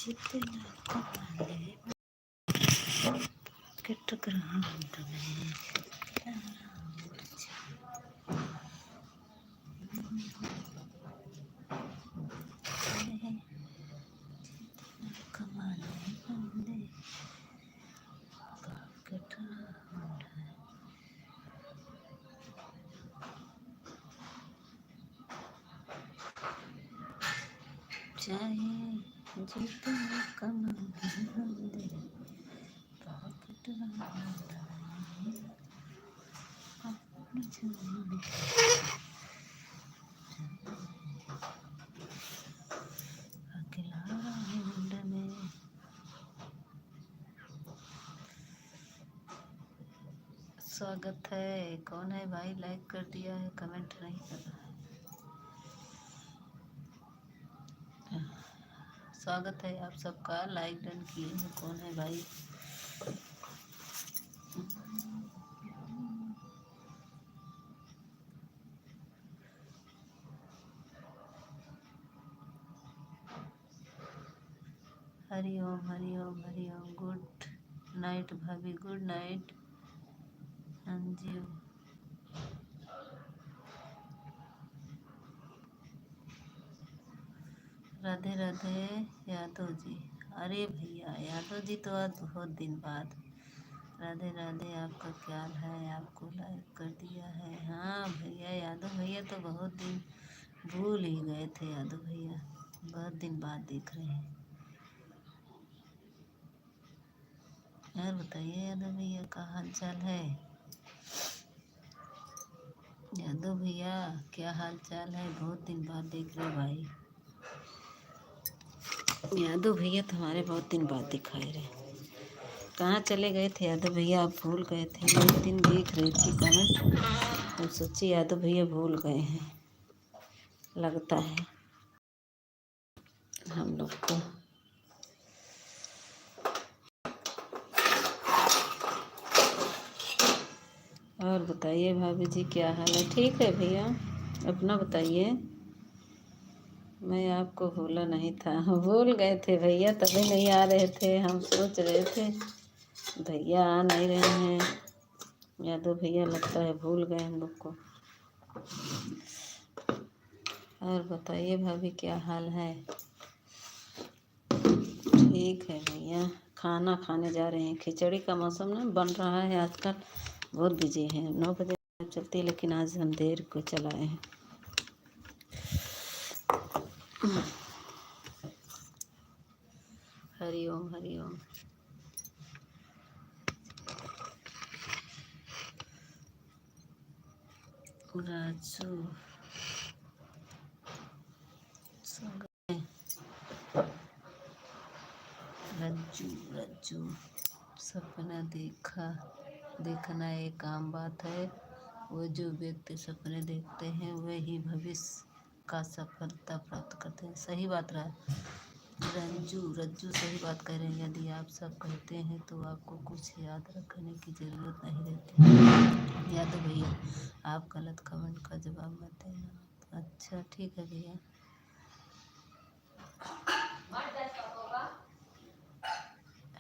जितना कमाने pocket ground में कमाने बंदे पॉकेट ग्राउंड है। चाहे जितना कमाने बंदे पॉकेट ग्राउंड है। अपनी जान अकेला राउंड में। स्वागत है। कौन है भाई? लाइक कर दिया है, कमेंट नहीं कर रहा है। स्वागत है आप सबका। लाइक डन किए हैं। कौन है भाई? हरिओम हरिओम हरिओम। गुड नाइट भाभी, गुड नाइट। हाँ जी, राधे राधे यादव जी। अरे भैया यादव जी तो आज बहुत दिन बाद। राधे राधे, आपका क्या हाल है? आपको लाइक कर दिया है। हाँ भैया, यादव भैया तो बहुत दिन भूल ही गए थे। यादव भैया बहुत दिन बाद दिख रहे हैं। यार बताइए यादव भैया, का हाल चाल है? यादव भैया क्या हाल चाल है? बहुत दिन बाद देख रहे भाई। यादव भैया तो हमारे बहुत दिन बाद दिखाई रहे। कहाँ चले गए थे यादव भैया? आप भूल गए थे। एक दिन देख रही थी कमेंट, तो सोची यादव भैया भूल गए हैं लगता है हम लोग को। और बताइए भाभी जी, क्या हाल है? ठीक है भैया, अपना बताइए। मैं आपको भूला नहीं था। भूल गए थे भैया, तभी नहीं आ रहे थे। हम सोच रहे थे भैया आ नहीं रहे हैं। यादव भैया लगता है भूल गए हम लोग को। और बताइए भाभी, क्या हाल है? ठीक है भैया, खाना खाने जा रहे हैं। खिचड़ी का मौसम ना बन रहा है आजकल, बहुत बिजी है। 9 बजे चलती है, लेकिन आज हम देर को चलाए हैं। हरिओम हरिओम। राजू रज्जू रज्जू। सपना देखना एक आम बात है। वो जो व्यक्ति सपने देखते हैं वही भविष्य का सफलता प्राप्त करते हैं। सही बात रहा रज्जू सही बात कह रहे हैं। यदि आप सब कहते हैं तो आपको कुछ याद रखने की ज़रूरत नहीं रहती। यादव भैया, आप गलत कमेंट का जवाब मत देना। अच्छा ठीक है भैया।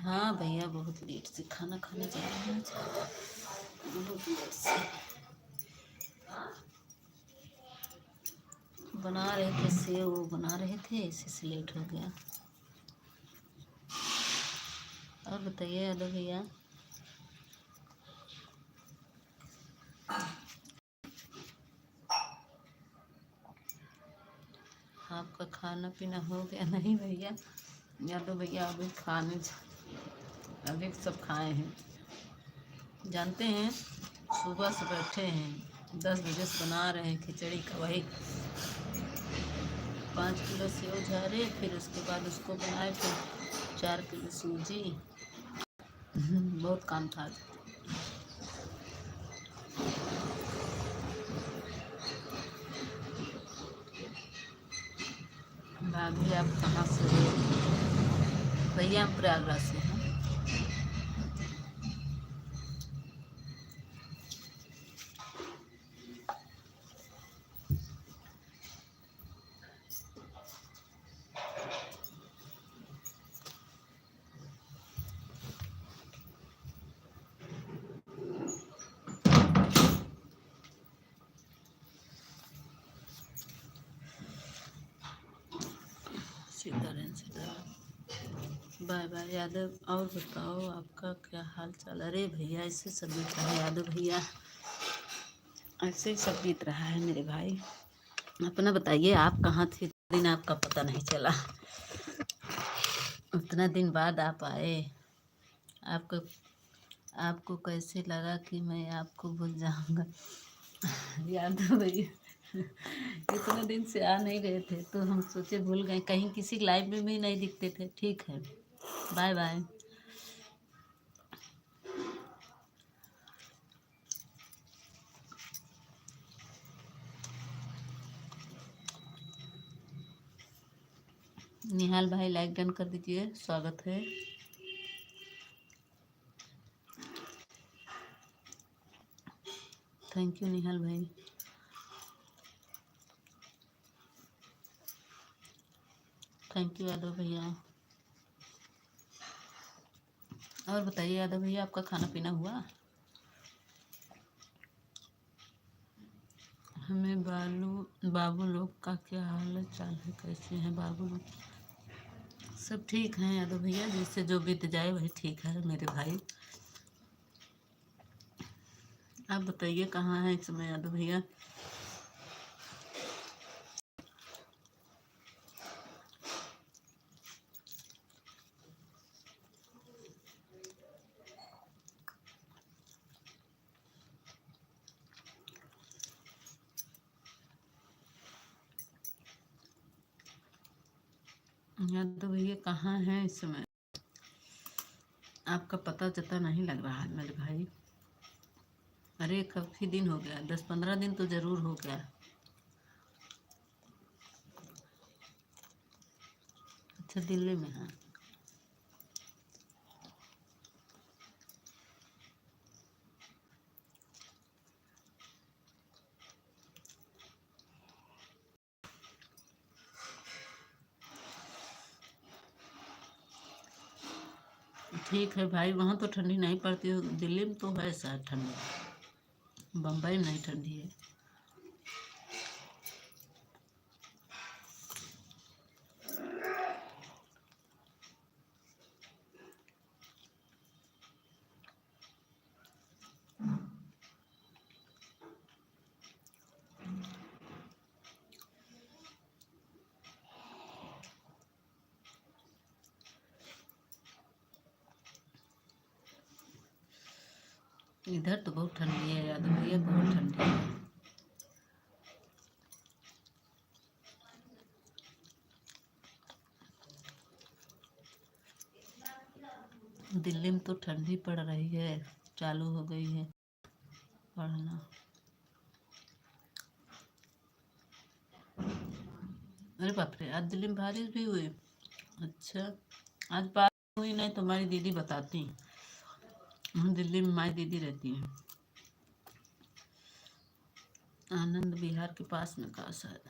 हाँ भैया, बहुत लेट से खाना खाने जा रहे हैं। बहुत लेट से बना रहे थे, सेव बना रहे थे, इसी से लेट हो गया। और बताइए यादव भैया। आपका खाना पीना हो गया? नहीं भैया, यादव भैया अभी सब खाए हैं। जानते हैं, सुबह से बैठे हैं, 10 बजे से बना रहे हैं खिचड़ी का। वही 5 किलो सेव झारे, फिर उसके बाद उसको बनाए, फिर 4 किलो सूजी। बहुत काम था। भाभी आप कहाँ से हो? भैया हम प्रयागराज से हैं। सीताराम सीताराम। Bye bye Yadav. और बताओ आपका क्या हाल चाल? अरे भैया ऐसे सब बीत रहा है यादव भैया, ऐसे ही सब बीत रहा है मेरे भाई। अपना बताइए, आप कहाँ थे? दिन आपका पता नहीं चला, उतना दिन बाद आप आए। आपको आपको कैसे लगा कि मैं आपको भूल जाऊंगा? यादव भैया इतने दिन से आ नहीं रहे थे तो हम सोचे भूल गए, कहीं किसी लाइव में भी नहीं दिखते थे। ठीक है, बाय बाय। निहाल भाई लाइक डन कर दीजिए, स्वागत है। थैंक यू निहाल भाई। थैंक यू यादव भैया। और बताइए यादव भैया, आपका खाना पीना हुआ? हमें बाबू लोग का क्या हाल चाल है? कैसे हैं बाबू लोग? सब ठीक हैं यादव भैया, जिससे जो बीत जाए वही ठीक है मेरे भाई। आप बताइए कहाँ हैं इस समय यादव भैया? यादव भैया कहाँ हैं इस समय? आपका पता चता नहीं लग रहा है मेरे भाई। अरे काफी दिन हो गया, 10-15 दिन तो जरूर हो गया। अच्छा, दिल्ली में है। ठीक है भाई, वहाँ तो ठंडी नहीं पड़ती हो, दिल्ली में तो है शायद ठंडी, बम्बई में नहीं ठंडी है। इधर तो बहुत ठंडी है यादव भैया, बहुत ठंडी है। दिल्ली में तो ठंडी पड़ रही है, चालू हो गई है पढ़ना। अरे बाप रे, आज दिल्ली में बारिश भी हुई? अच्छा, आज बारिश हुई नहीं तो हमारी दीदी बताती। दिल्ली में हमारी दीदी रहती है, आनंद विहार के पास में का शायद।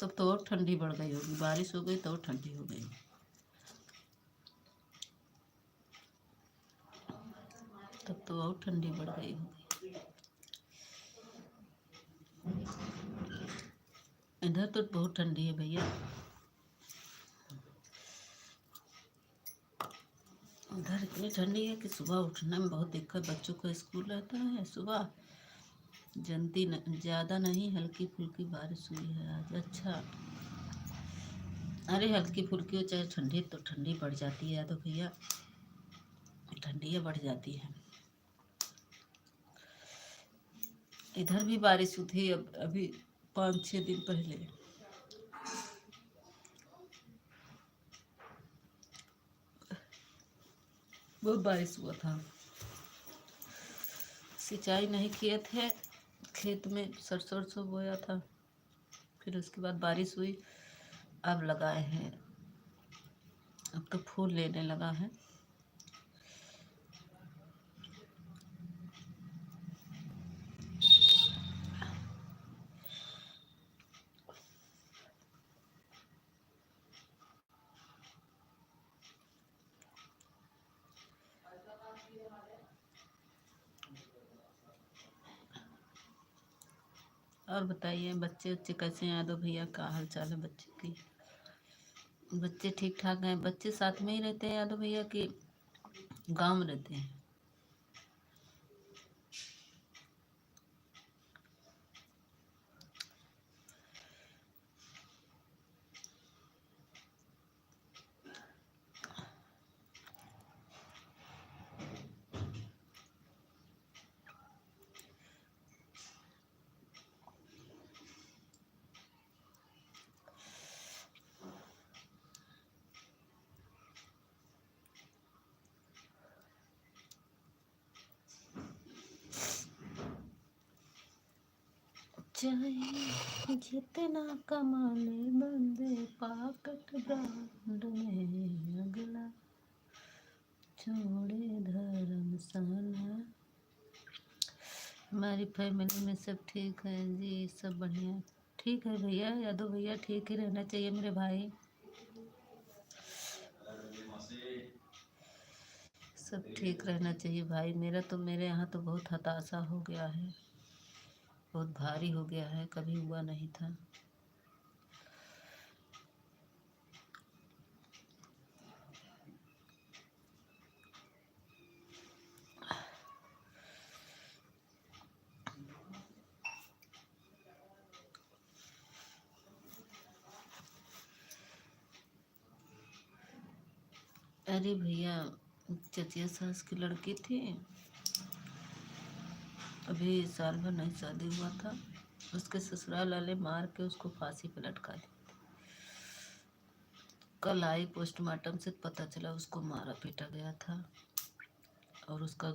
तब तो और ठंडी बढ़ गई होगी, बारिश हो गई तो और ठंडी हो गई। तब तो और ठंडी बढ़ गई होगी। इधर तो बहुत ठंडी है भैया। उधर इतनी ठंडी है कि सुबह उठने में बहुत दिक्कत, बच्चों को स्कूल रहता है सुबह। जल्दी ज़्यादा नहीं, हल्की फुल्की बारिश हुई है आज। अच्छा, अरे हल्की फुल्की हो चाहे ठंडी, तो ठंडी बढ़ जाती है तो भैया, ठंडी बढ़ जाती है। इधर भी बारिश हुई थी अब अभी 5-6 दिन पहले। बहुत बारिश हुआ था। सिंचाई नहीं किए थे, खेत में सरसों बोया था, फिर उसके बाद बारिश हुई, अब लगाए हैं। अब तो फूल लेने लगा है। और बताइए बच्चे बच्चे कैसे हैं? यादव भैया का हाल चाल है बच्चे की? बच्चे ठीक ठाक हैं? बच्चे साथ में ही रहते हैं यादव भैया की गाँव में रहते हैं? चाहे जितना कमा ले बंदे पाकट ब्रांड में अगला छोड़े धर्मशाला। हमारी फैमिली में सब ठीक है जी, सब बढ़िया ठीक है भैया। यादव भैया ठीक ही रहना चाहिए मेरे भाई, सब ठीक रहना चाहिए भाई। मेरा तो मेरे यहाँ तो बहुत हताशा हो गया है, बहुत भारी हो गया है, कभी हुआ नहीं था। अरे भैया, चचिया सास की लड़की थी, अभी साल भर नहीं शादी हुआ था, उसके ससुराल वाले मार के उसको फांसी पे लटका दी। कल आई पोस्टमार्टम से पता चला उसको मारा पीटा गया था, और उसका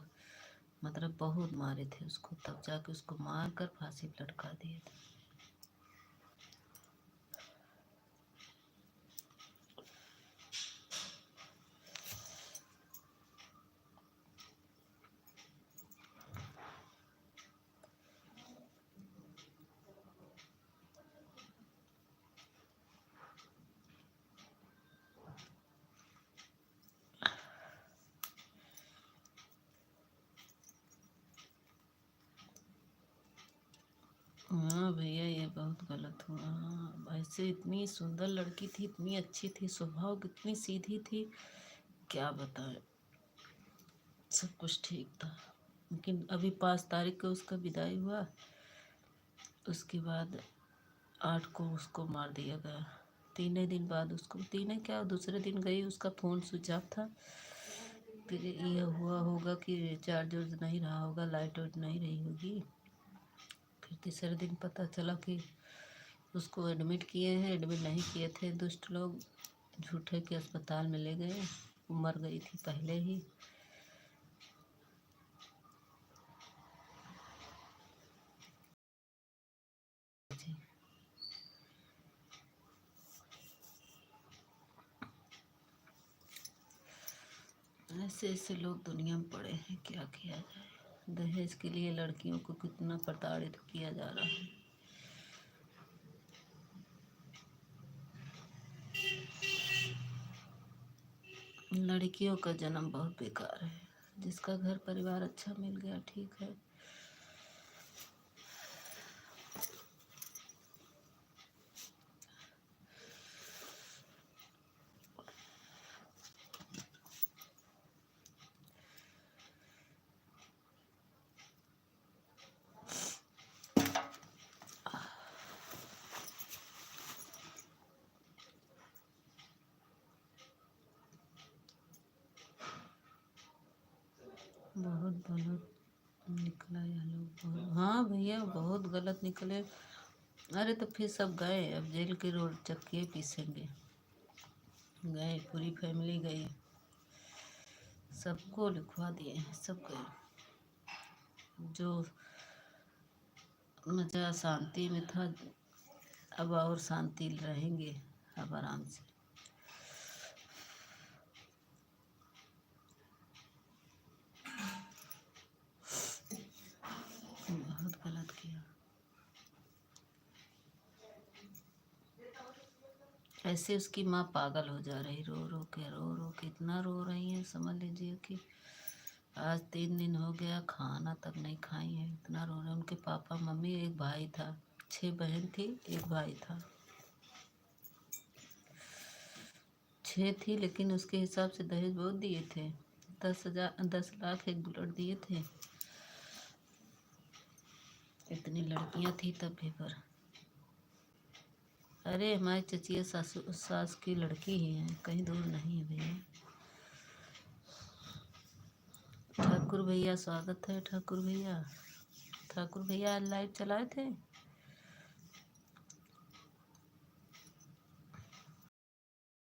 मतलब बहुत मारे थे उसको, तब जाके उसको मार कर फांसी पे लटका दिए थे। हाँ भैया, ये बहुत गलत हुआ। हाँ, ऐसे इतनी सुंदर लड़की थी, इतनी अच्छी थी, स्वभाव कितनी सीधी थी, क्या बताएं। सब कुछ ठीक था, लेकिन अभी 5 तारीख को उसका विदाई हुआ, उसके बाद 8 को उसको मार दिया गया। 3 दिन बाद उसको, 3 क्या दूसरे दिन गई, उसका फ़ोन स्विच ऑफ था। फिर ये हुआ होगा कि चार्ज वर्ज नहीं रहा होगा, लाइट वाइट नहीं रही होगी। फिर तीसरे दिन पता चला कि उसको एडमिट किए हैं, एडमिट नहीं किए थे दुष्ट लोग, झूठे के अस्पताल में ले गए, वो मर गई थी पहले ही। ऐसे ऐसे लोग दुनिया में पड़े हैं, क्या किया जाए। दहेज के लिए लड़कियों को कितना प्रताड़ित किया जा रहा है। लड़कियों का जन्म बहुत बेकार है, जिसका घर परिवार अच्छा मिल गया ठीक है। बहुत गलत निकला यह लोग, हाँ भैया बहुत गलत निकले। अरे तो फिर सब गए, अब जेल के रोड चक्के पीसेंगे। गए, पूरी फैमिली गई, सबको लिखवा दिए हैं, सब गए। जो मज़ा शांति में था, अब और शांति रहेंगे, अब आराम से। बहुत गलत किया। ऐसे उसकी माँ पागल हो जा रही, रो रो के, रो रो के इतना रो रही है, समझ लीजिए कि आज 3 दिन हो गया, खाना तक नहीं खाई है, इतना रो रहे। उनके पापा मम्मी, एक भाई था, 6 बहन थी, 1 भाई था। 6 थी, लेकिन उसके हिसाब से दहेज बहुत दिए थे। 10 लाख एक बुलेट दिए थे। इतनी लड़कियां थी तब भी पर। अरे हमारी चचिया सास की लड़की ही है, कहीं दूर नहीं है भैया। ठाकुर भैया स्वागत है। ठाकुर भैया आज लाइव चलाए थे।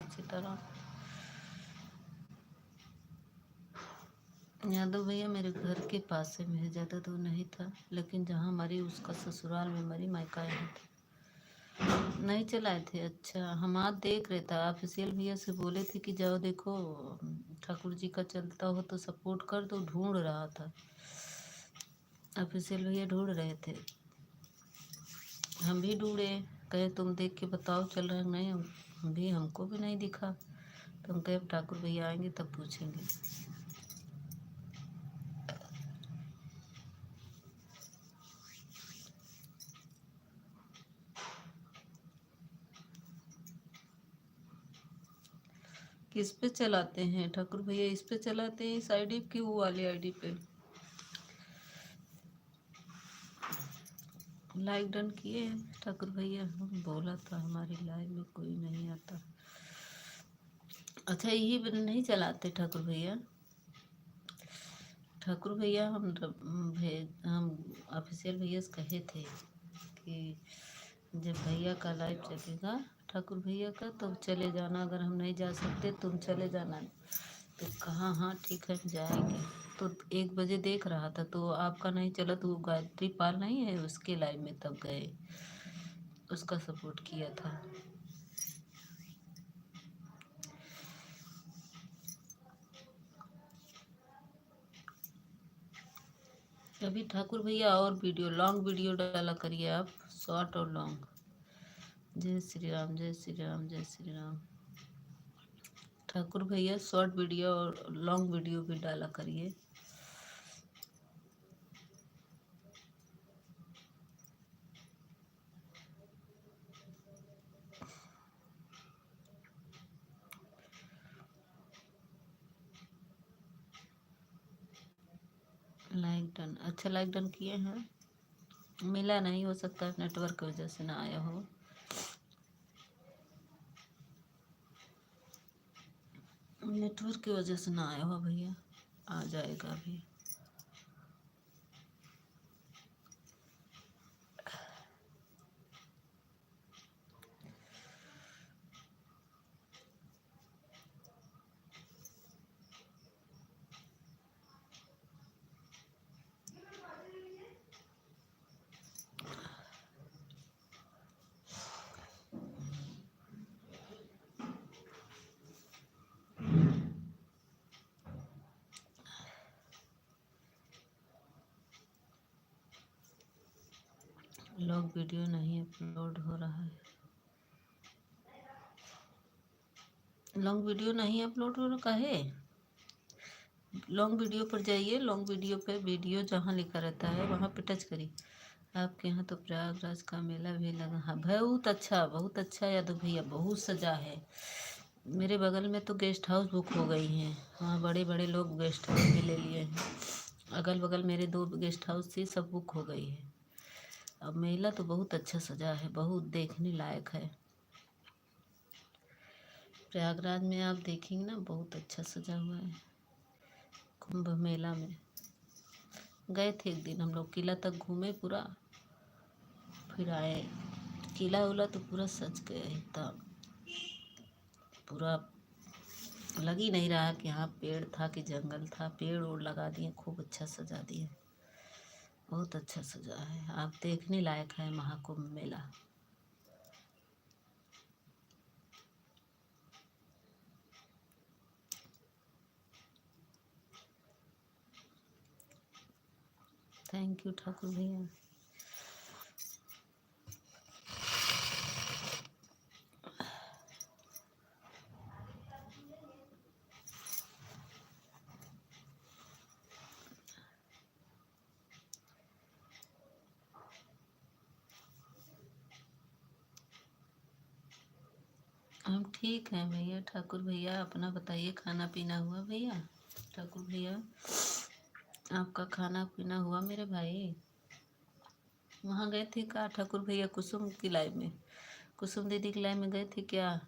अच्छी तरह। यादव भैया मेरे घर के पास से मेरे ज़्यादा दूर नहीं था, लेकिन जहाँ मरी उसका ससुराल में मरी, मायका यहाँ था। नहीं चलाए थे। अच्छा, हम आज देख रहे था। ऑफिशियल भैया से बोले थे कि जाओ देखो, ठाकुर जी का चलता हो तो सपोर्ट कर दो। ढूंढ रहा था, ऑफिशियल भैया ढूंढ रहे थे। हम भी ढूंढे, कहे तुम देख के बताओ चल रहा है नहीं। हम भी, हमको भी नहीं दिखा। तो हम कहे ठाकुर भैया आएंगे तब पूछेंगे। किस पे चलाते हैं ठाकुर भैया? इस पे चलाते हैं, इस आईडी की, वो वाली आईडी पे। लाइक डन किए हैं ठाकुर भैया? हम बोला था हमारी लाइव में कोई नहीं आता। अच्छा, यही नहीं चलाते ठाकुर भैया? ठाकुर भैया हम ऑफिशियल भैया से कहे थे कि जब भैया का लाइव चलेगा ठाकुर भैया का, तो चले जाना। अगर हम नहीं जा सकते तुम चले जाना। तो कहा हाँ ठीक है जाएंगे। तो 1 बजे देख रहा था, तो आपका नहीं चला तो गायत्री पाल नहीं है उसके लाइव में, तब गए, उसका सपोर्ट किया था। अभी ठाकुर भैया और वीडियो, लॉन्ग वीडियो डाला करिए आप, शॉर्ट और लॉन्ग। जय श्री राम, जय श्री राम, जय श्री राम। ठाकुर भैया शॉर्ट वीडियो और लॉन्ग वीडियो भी डाला करिए। Like done. अच्छा, लाइक डन किए हैं। मिला नहीं, हो सकता है नेटवर्क की वजह से ना आया हो। नेटवर्क की वजह से ना आया हो भैया, आ जाएगा अभी। लॉन्ग वीडियो नहीं अपलोड हो रहा है। लॉन्ग वीडियो नहीं अपलोड हो रहा है। लॉन्ग वीडियो पर जाइए, लॉन्ग वीडियो पे वीडियो जहाँ लिखा रहता है वहाँ पे टच करिए। आपके यहाँ तो प्रयागराज का मेला भी लगा? हाँ बहुत अच्छा, बहुत अच्छा यादव भैया, बहुत सजा है। मेरे बगल में तो गेस्ट हाउस बुक हो गई हैं। हाँ, बड़े बड़े लोग गेस्ट हाउस भी ले लिए हैं। अगल बगल मेरे 2 गेस्ट हाउस थी, सब बुक हो गई है। अब मेला तो बहुत अच्छा सजा है, बहुत देखने लायक है। प्रयागराज में आप देखेंगे ना, बहुत अच्छा सजा हुआ है। कुंभ मेला में गए थे एक दिन हम लोग, किला तक घूमे पूरा, फिर आए। किला उला तो पूरा सज गया एकदम, पूरा लग ही नहीं रहा कि हाँ पेड़ था कि जंगल था। पेड़ ओड़ लगा दिए, खूब अच्छा सजा दिए, बहुत अच्छा सजा है। आप देखने लायक है महाकुंभ मेला। थैंक यू ठाकुर भैया। हम ठीक हैं भैया। ठाकुर भैया अपना बताइए, खाना पीना हुआ भैया? ठाकुर भैया आपका खाना पीना हुआ मेरे भाई? वहाँ गए थे क्या ठाकुर भैया कुसुम की लाइव में? कुसुम दीदी की लाइव में गए थे क्या?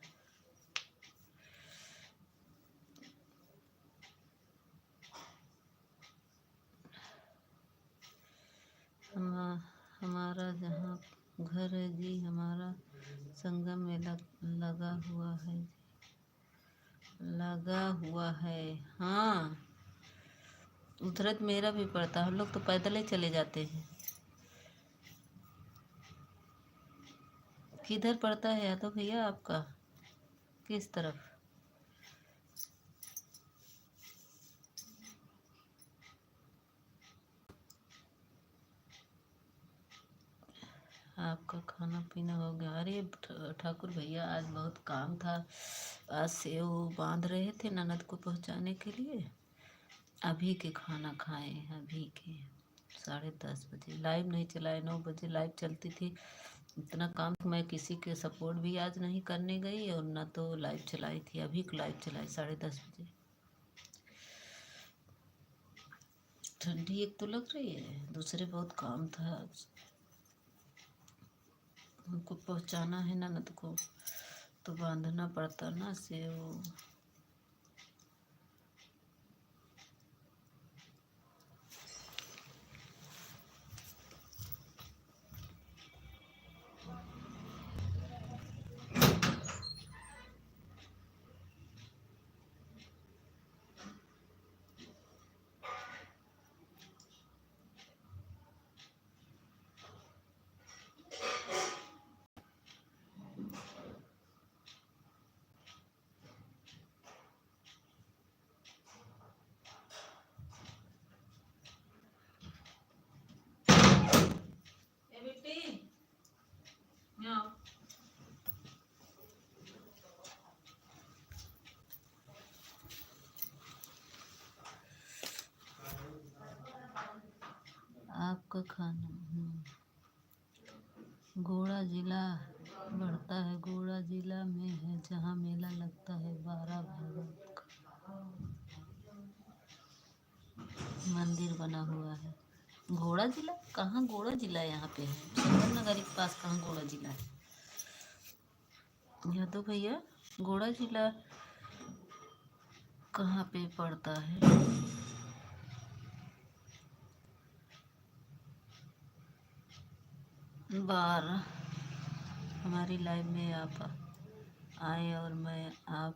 हमारा जहाँ घर है जी, हमारा संगम में लगा हुआ है। लगा हुआ है, हाँ। उधर मेरा भी पड़ता, हम लोग तो पैदल ही चले जाते हैं। किधर पड़ता है यादव भैया आपका? किस तरफ? आपका खाना पीना हो गया? अरे ठाकुर भैया आज बहुत काम था। आज सेव बांध रहे थे ननद को पहुंचाने के लिए। अभी के खाना खाए, अभी के 10:30 बजे। लाइव नहीं चलाए, 9 बजे लाइव चलती थी। इतना काम मैं किसी के सपोर्ट भी आज नहीं करने गई और ना तो लाइव चलाई थी। अभी को लाइव चलाई 10:30 बजे। ठंडी एक तो लग रही है, दूसरे बहुत काम था आज। उनको पहुंचाना है ननद को तो बांधना पड़ता ना सेव। आपका खाना गोड़ा जिला बढ़ता है। गोड़ा जिला में है जहाँ मेला लगता है 12 भगत का मंदिर बना हुआ है। घोड़ा जिला कहाँ? घोड़ा जिला यहाँ पे है सुंदर नगर के पास। कहाँ घोड़ा जिला है? यादव तो भैया घोड़ा जिला कहाँ पे पड़ता है? 12 हमारी लाइव में आप आए और मैं आप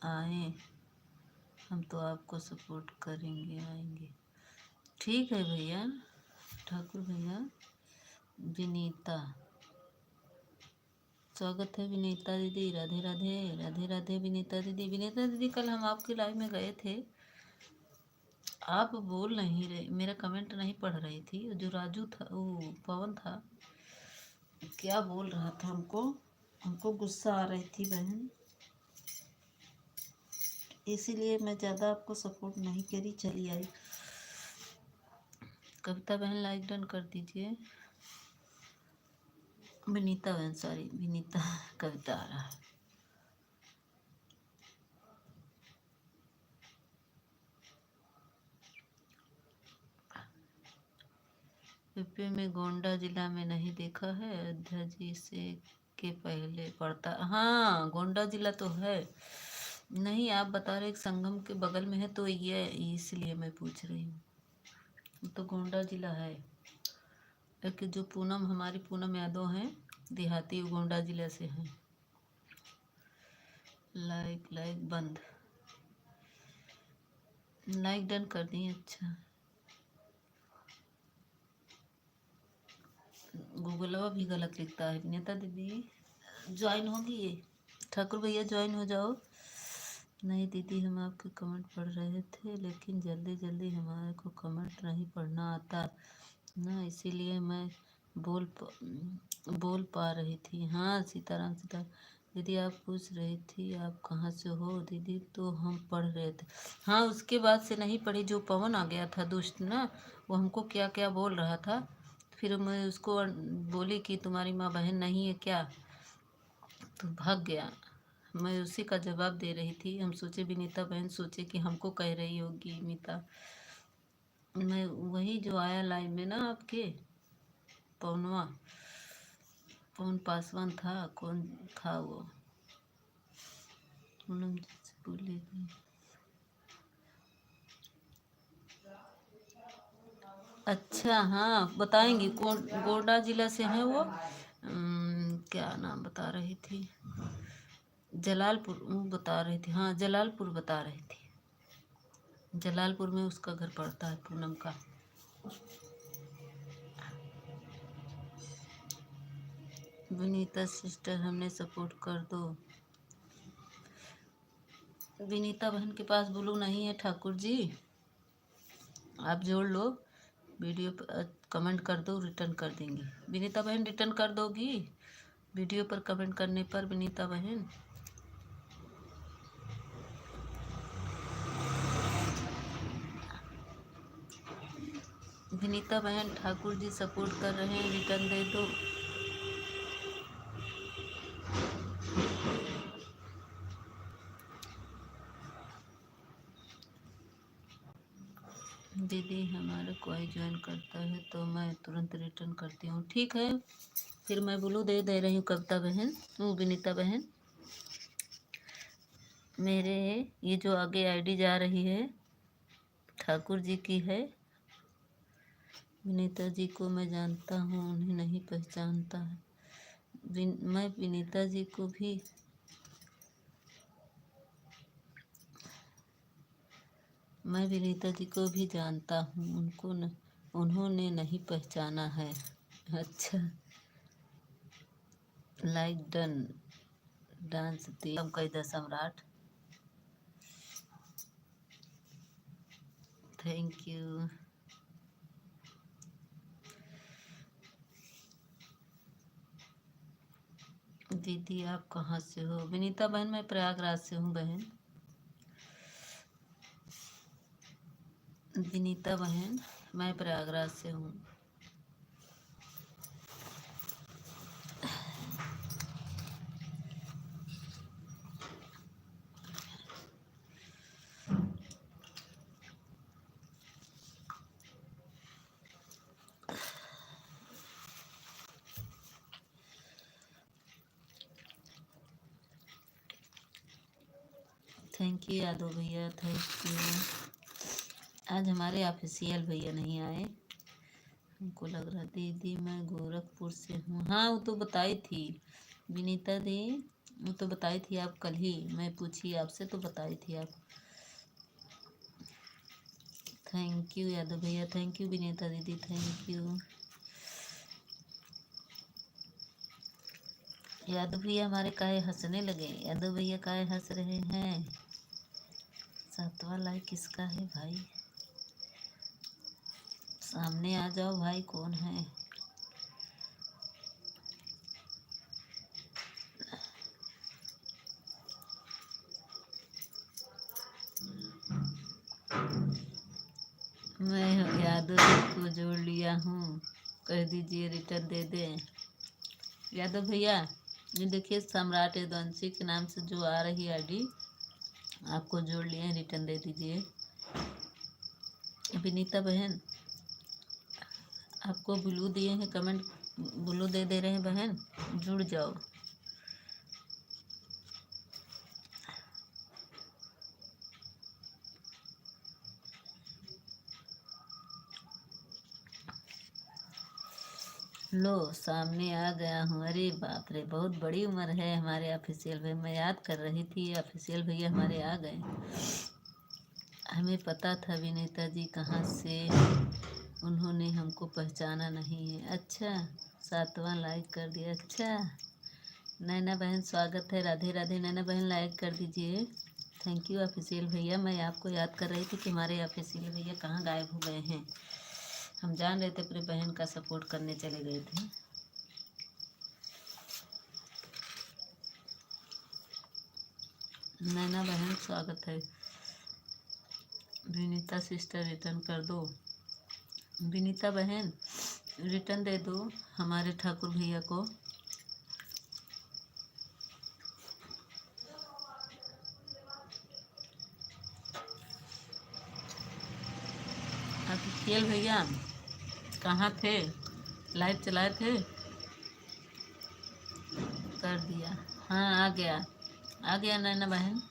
आए, हम तो आपको सपोर्ट करेंगे, आएंगे। ठीक है भैया। ठाकुर भैया विनीता, स्वागत है विनीता दीदी। राधे राधे, राधे राधे विनीता दीदी। विनीता दीदी कल हम आपकी लाइव में गए थे, आप बोल नहीं रहे, मेरा कमेंट नहीं पढ़ रही थी। जो राजू था, वो पवन था, क्या बोल रहा था हमको, हमको गुस्सा आ रही थी बहन, इसीलिए मैं ज़्यादा आपको सपोर्ट नहीं करी, चली आई। कविता बहन लाइक डन कर दीजिए। विनीता बहन, सॉरी विनीता, कविता आ रहा है। यूपी में गोंडा जिला में नहीं देखा है, अयोध्या जी से के पहले पड़ता। हाँ गोंडा जिला तो है। नहीं आप बता रहे संगम के बगल में है तो ये इसलिए मैं पूछ रही हूँ। तो गोंडा जिला है। एक जो पूनम, हमारी पूनम यादव हैं देहाती, गोंडा जिला से हैं। लाइक लाइक बंद, लाइक डन कर दिए। अच्छा गूगलवा भी गलत लिखता है। विनीता दीदी ज्वाइन होगी ये? ठाकुर भैया ज्वाइन हो जाओ। नहीं दीदी हम आपके कमेंट पढ़ रहे थे, लेकिन जल्दी जल्दी हमारे को कमेंट नहीं पढ़ना आता ना, इसीलिए मैं बोल पा रही थी। हाँ सीताराम, सीताराम दीदी आप पूछ रही थी आप कहाँ से हो दीदी, तो हम पढ़ रहे थे। हाँ उसके बाद से नहीं पढ़ी, जो पवन आ गया था दुष्ट ना, वो हमको क्या क्या बोल रहा था। फिर मैं उसको बोली कि तुम्हारी माँ बहन नहीं है क्या, तो भाग गया। मैं उसी का जवाब दे रही थी। हम सोचे विनीता बहन सोचे कि हमको कह रही होगी मीता। मैं वही जो आया लाइन में ना आपके, पवनवा, पवन पासवान था, कौन था वो, पूनम जी से बोलेगी। अच्छा हाँ बताएंगी, कौन गोड्डा जिला से हैं वो। क्या नाम बता रही थी, जलालपुर वो बता रही थी, हाँ जलालपुर बता रही थी, जलालपुर में उसका घर पड़ता है पूनम का। विनीता सिस्टर हमने सपोर्ट कर दो। विनीता बहन के पास ब्लू नहीं है ठाकुर जी, आप जोड़ लो, वीडियो पर कमेंट कर दो, रिटर्न कर देंगी। विनीता बहन रिटर्न कर दोगी वीडियो पर कमेंट करने पर विनीता बहन? विनीता बहन ठाकुर जी सपोर्ट कर रहे हैं, रिटर्न दे दो। दीदी हमारे कोई ज्वाइन करता है तो मैं तुरंत रिटर्न करती हूँ। ठीक है, फिर मैं ब्लू दे रही हूँ कविता बहन, विनीता बहन। मेरे ये जो आगे आईडी जा रही है ठाकुर जी की है। विनीता जी को मैं जानता हूँ, उन्हें नहीं पहचानता है। मैं विनीता जी को भी जानता हूँ, उन्होंने नहीं पहचाना है। अच्छा, लाइक डन, डांस दी हम कही सम्राट, थैंक यू। दीदी आप कहाँ से हो? विनीता बहन मैं प्रयागराज से हूँ बहन। विनीता बहन मैं प्रयागराज से हूँ। थैंक यू यादव भैया, थैंक यू। आज हमारे ऑफिशियल भैया नहीं आए, हमको लग रहा। दीदी मैं गोरखपुर से हूँ, हाँ वो तो बताई थी विनीता दी, वो तो बताई थी आप कल ही, मैं पूछी आपसे तो बताई थी आप। थैंक यू यादव भैया, थैंक यू विनीता दीदी, थैंक यू। यादव भैया हमारे काहे हंसने लगे? यादव भैया काहे हंस रहे हैं? 7वां लाइक किसका है भाई? सामने आ जाओ भाई, कौन है? मैं यादव को जोड़ लिया हूँ, कह दीजिए रिटर्न दे दें। यादव भैया ये देखिए सम्राट यदुवंशी के नाम से जो आ रही आईडी, आपको जोड़ लिए, रिटर्न दे दीजिए। विनीता बहन आपको ब्लू दिए हैं, कमेंट ब्लू दे रहे हैं बहन, जुड़ जाओ। लो सामने आ गया हूँ। अरे बाप रे, बहुत बड़ी उम्र है हमारे ऑफिशियल भैया, मैं याद कर रही थी ऑफिशियल भैया हमारे आ गए। हमें पता था विनीता जी कहाँ से, उन्होंने हमको पहचाना नहीं है। अच्छा 7वां लाइक कर दिया, अच्छा। नैना बहन स्वागत है, राधे राधे। नैना बहन लाइक कर दीजिए, थैंक यू ऑफिशियल भैया। मैं आपको याद कर रही थी कि हमारे ऑफिशियल भैया कहाँ गायब हो गए हैं। हम जान रहे थे अपनी बहन का सपोर्ट करने चले गए थे। नैना बहन स्वागत है। विनीता सिस्टर रिटर्न कर दो। विनीता बहन रिटर्न दे दो हमारे ठाकुर भैया को। खेल भैया कहाँ थे? लाइट चलाए थे? कर दिया। हाँ आ गया, आ गया नैना बहन,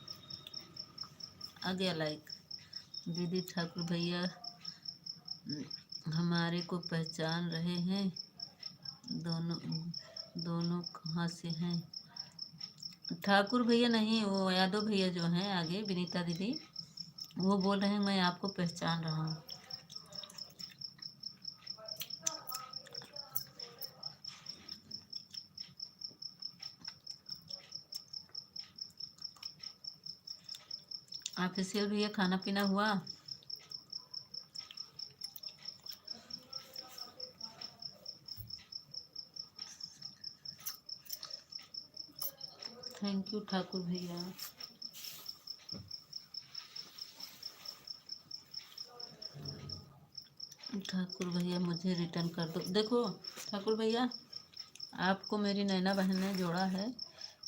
आ गया लाइक। दीदी ठाकुर भैया हमारे को पहचान रहे हैं? दोनों दोनों कहाँ से हैं? ठाकुर भैया नहीं, वो यादव भैया जो हैं आगे, विनीता दीदी, वो बोल रहे हैं मैं आपको पहचान रहा हूँ। ऑफिशियल भैया खाना पीना हुआ? थैंक यू ठाकुर भैया। ठाकुर भैया मुझे रिटर्न कर दो। देखो ठाकुर भैया, आपको मेरी नैना बहन ने जोड़ा है,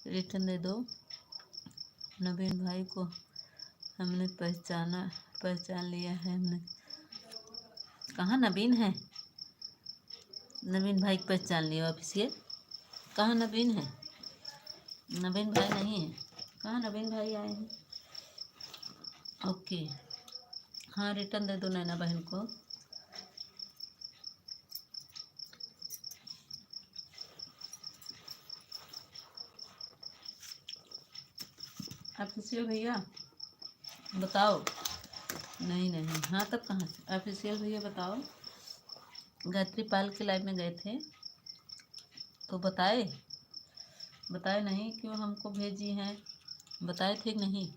रिटर्न दे दो। नवीन भाई को हमने पहचान लिया है हमने। कहाँ नवीन है? नवीन भाई को पहचान लिया ऑफिसियल? कहाँ नवीन है? नवीन भाई नहीं है। कहाँ नवीन भाई आए हैं? ओके, हाँ रिटर्न दे दो नैना बहन को। ऑफिशियल भैया बताओ। नहीं नहीं, हाँ तब कहाँ से? ऑफिशियल भैया बताओ। गायत्री पाल के लाइव में गए थे तो बताए नहीं, क्यों हमको भेजी हैं? बताए थे कि नहीं?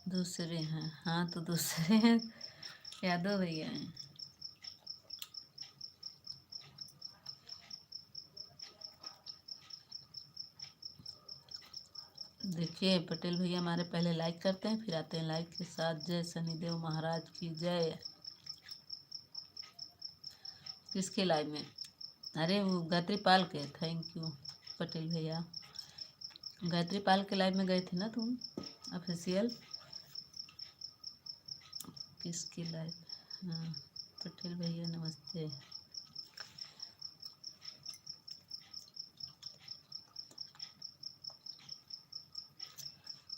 दूसरे हैं, हाँ तो दूसरे हैं, यादव भैया हैं। देखिए पटेल भैया हमारे पहले लाइक करते हैं, फिर आते हैं लाइक के साथ। जय शनिदेव महाराज की जय। किसके लाइव में? अरे वो गायत्री पाल के। थैंक यू पटेल भैया। गायत्री पाल के लाइव में गए थे ना तुम ऑफिशियल? किसके लाइव? हाँ पटेल भैया नमस्ते।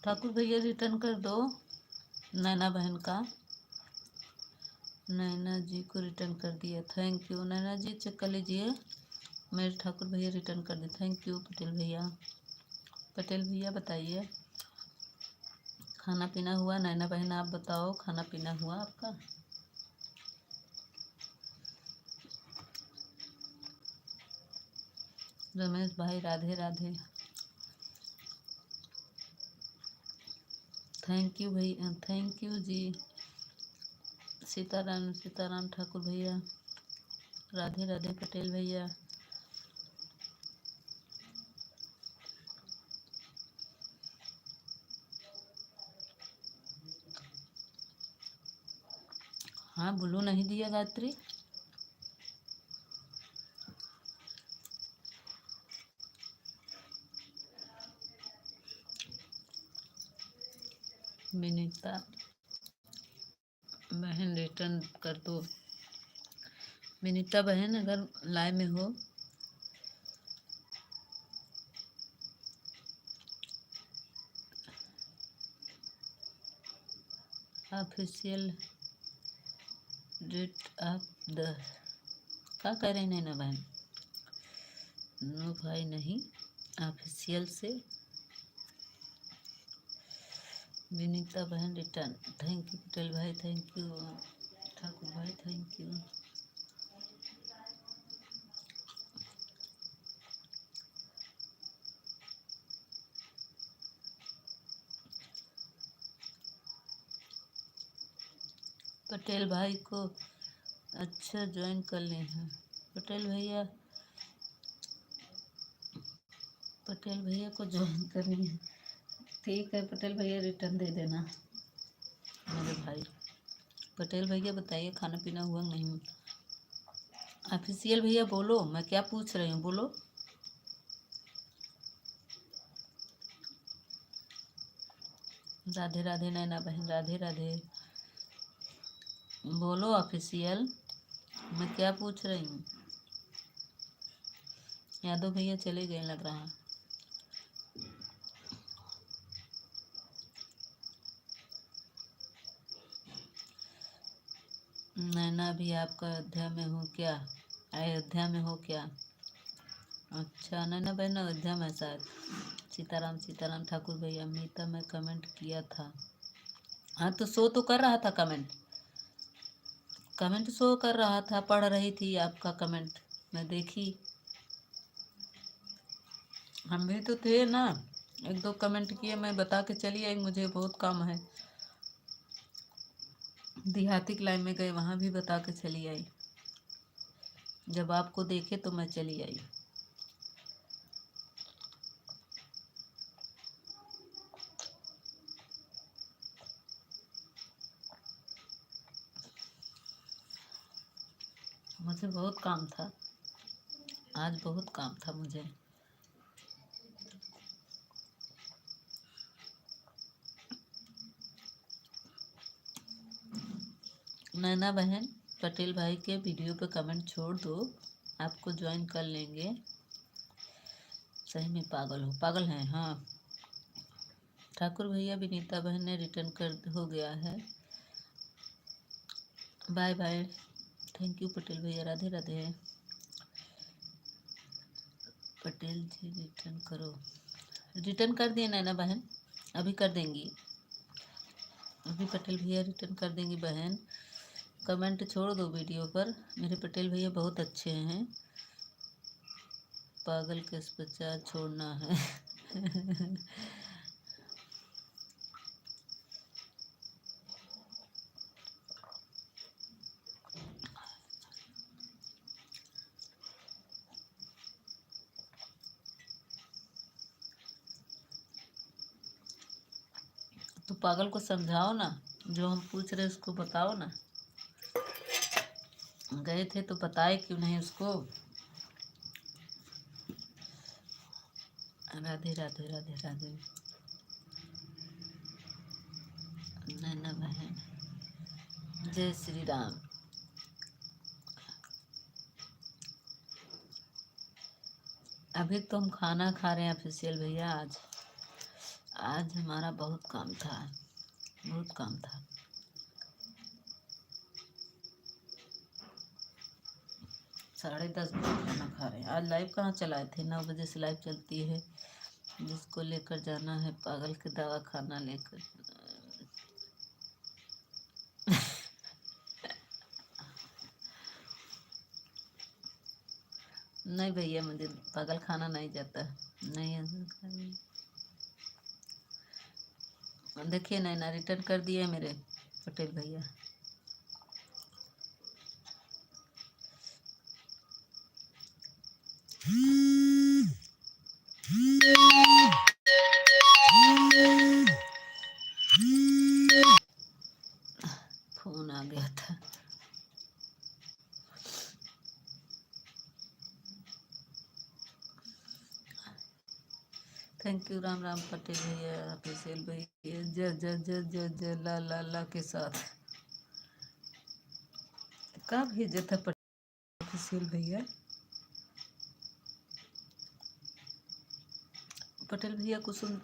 ठाकुर भैया रिटर्न कर दो नैना बहन का। नैना जी को रिटर्न कर दिया, थैंक यू। नैना जी चेक कर लीजिए, मेरे ठाकुर भैया रिटर्न कर दिए। थैंक यू पटेल भैया। पटेल भैया बताइए खाना पीना हुआ? नैना बहन आप बताओ, खाना पीना हुआ आपका? रमेश भाई राधे राधे। थैंक यू भैया, थैंक यू जी। सीताराम ठाकुर भैया राधे राधे। पटेल भैया हाँ, ब्लू नहीं दिया गायत्री? विनीता बहन रिटर्न कर दो। विनीता बहन अगर लाइव में हो ऑफिशियल डेट ऑफ द, क्या कह रहे हैं नैना बहन? नो भाई नहीं, ऑफिशियल से विनीता बहन रिटर्न। थैंक यू पटेल भाई, थैंक यू ठाकुर भाई, थैंक यू। पटेल भाई को अच्छा ज्वाइन कर ले हैं। पटेल भैया को ज्वाइन करनी है। ठीक है पटेल भैया रिटर्न दे देना मेरे भाई। पटेल भैया बताइए खाना पीना हुआ नहीं? ऑफिशियल भैया बोलो, मैं क्या पूछ रही हूँ बोलो। राधे राधे नैना बहन राधे राधे। बोलो ऑफिशियल, मैं क्या पूछ रही हूँ। यादव भैया चले गए लग रहा है। नैना भी आपका अयोध्या में हो क्या? अयोध्या में हो क्या? अच्छा नैना बहन अयोध्या में शायद। सीताराम सीताराम ठाकुर भैया मीता में कमेंट किया था। हाँ तो शो तो कर रहा था कमेंट, कमेंट शो कर रहा था, पढ़ रही थी आपका कमेंट मैं देखी। हम भी तो थे ना, एक दो कमेंट किए, मैं बता के चली आई मुझे बहुत काम है। देहाती क्लाइम में गए वहाँ भी बता के चली आई, जब आपको देखे तो मैं चली आई। मुझे बहुत काम था आज, बहुत काम था मुझे। नैना बहन पटेल भाई के वीडियो पे कमेंट छोड़ दो, आपको ज्वाइन कर लेंगे। सही में पागल हो, पागल हैं हाँ। ठाकुर भैया विनीता बहन ने रिटर्न कर हो गया है। Bye bye, thank you Patel भैया, राधे राधे। पटेल जी रिटर्न करो, रिटर्न कर दिए नैना बहन, अभी कर देंगी, अभी पटेल भैया रिटर्न कर देंगी बहन। कमेंट छोड़ दो वीडियो पर, मेरे पटेल भैया बहुत अच्छे हैं। पागल किस प्रचार छोड़ना है। तो पागल को समझाओ ना, जो हम पूछ रहे उसको बताओ ना। गए थे तो बताए क्यों नहीं उसको। राधे राधे राधे राधे। नैना बहन जय श्री राम। अभी तो हम खाना खा रहे हैं ऑफिशियल भैया। आज हमारा बहुत काम था, बहुत काम था। 10:30 बजे खाना खा रहे हैं। आज लाइव कहाँ चलाए थे, 9 बजे से लाइव चलती है। जिसको लेकर जाना है पागल के दवा खाना लेकर। नहीं भैया मुझे पागल खाना नहीं जाता, नहीं है। देखिए नैना रिटर्न कर दिए मेरे पटेल भैया। फोन आ गया था। थैंक यू राम राम पटेल भैया, ऑफिशियल भैया जय जय जय जय जय ला ला ला के साथ। कब भेजा था ऑफिशियल भैया? पटेल भैया कुसुम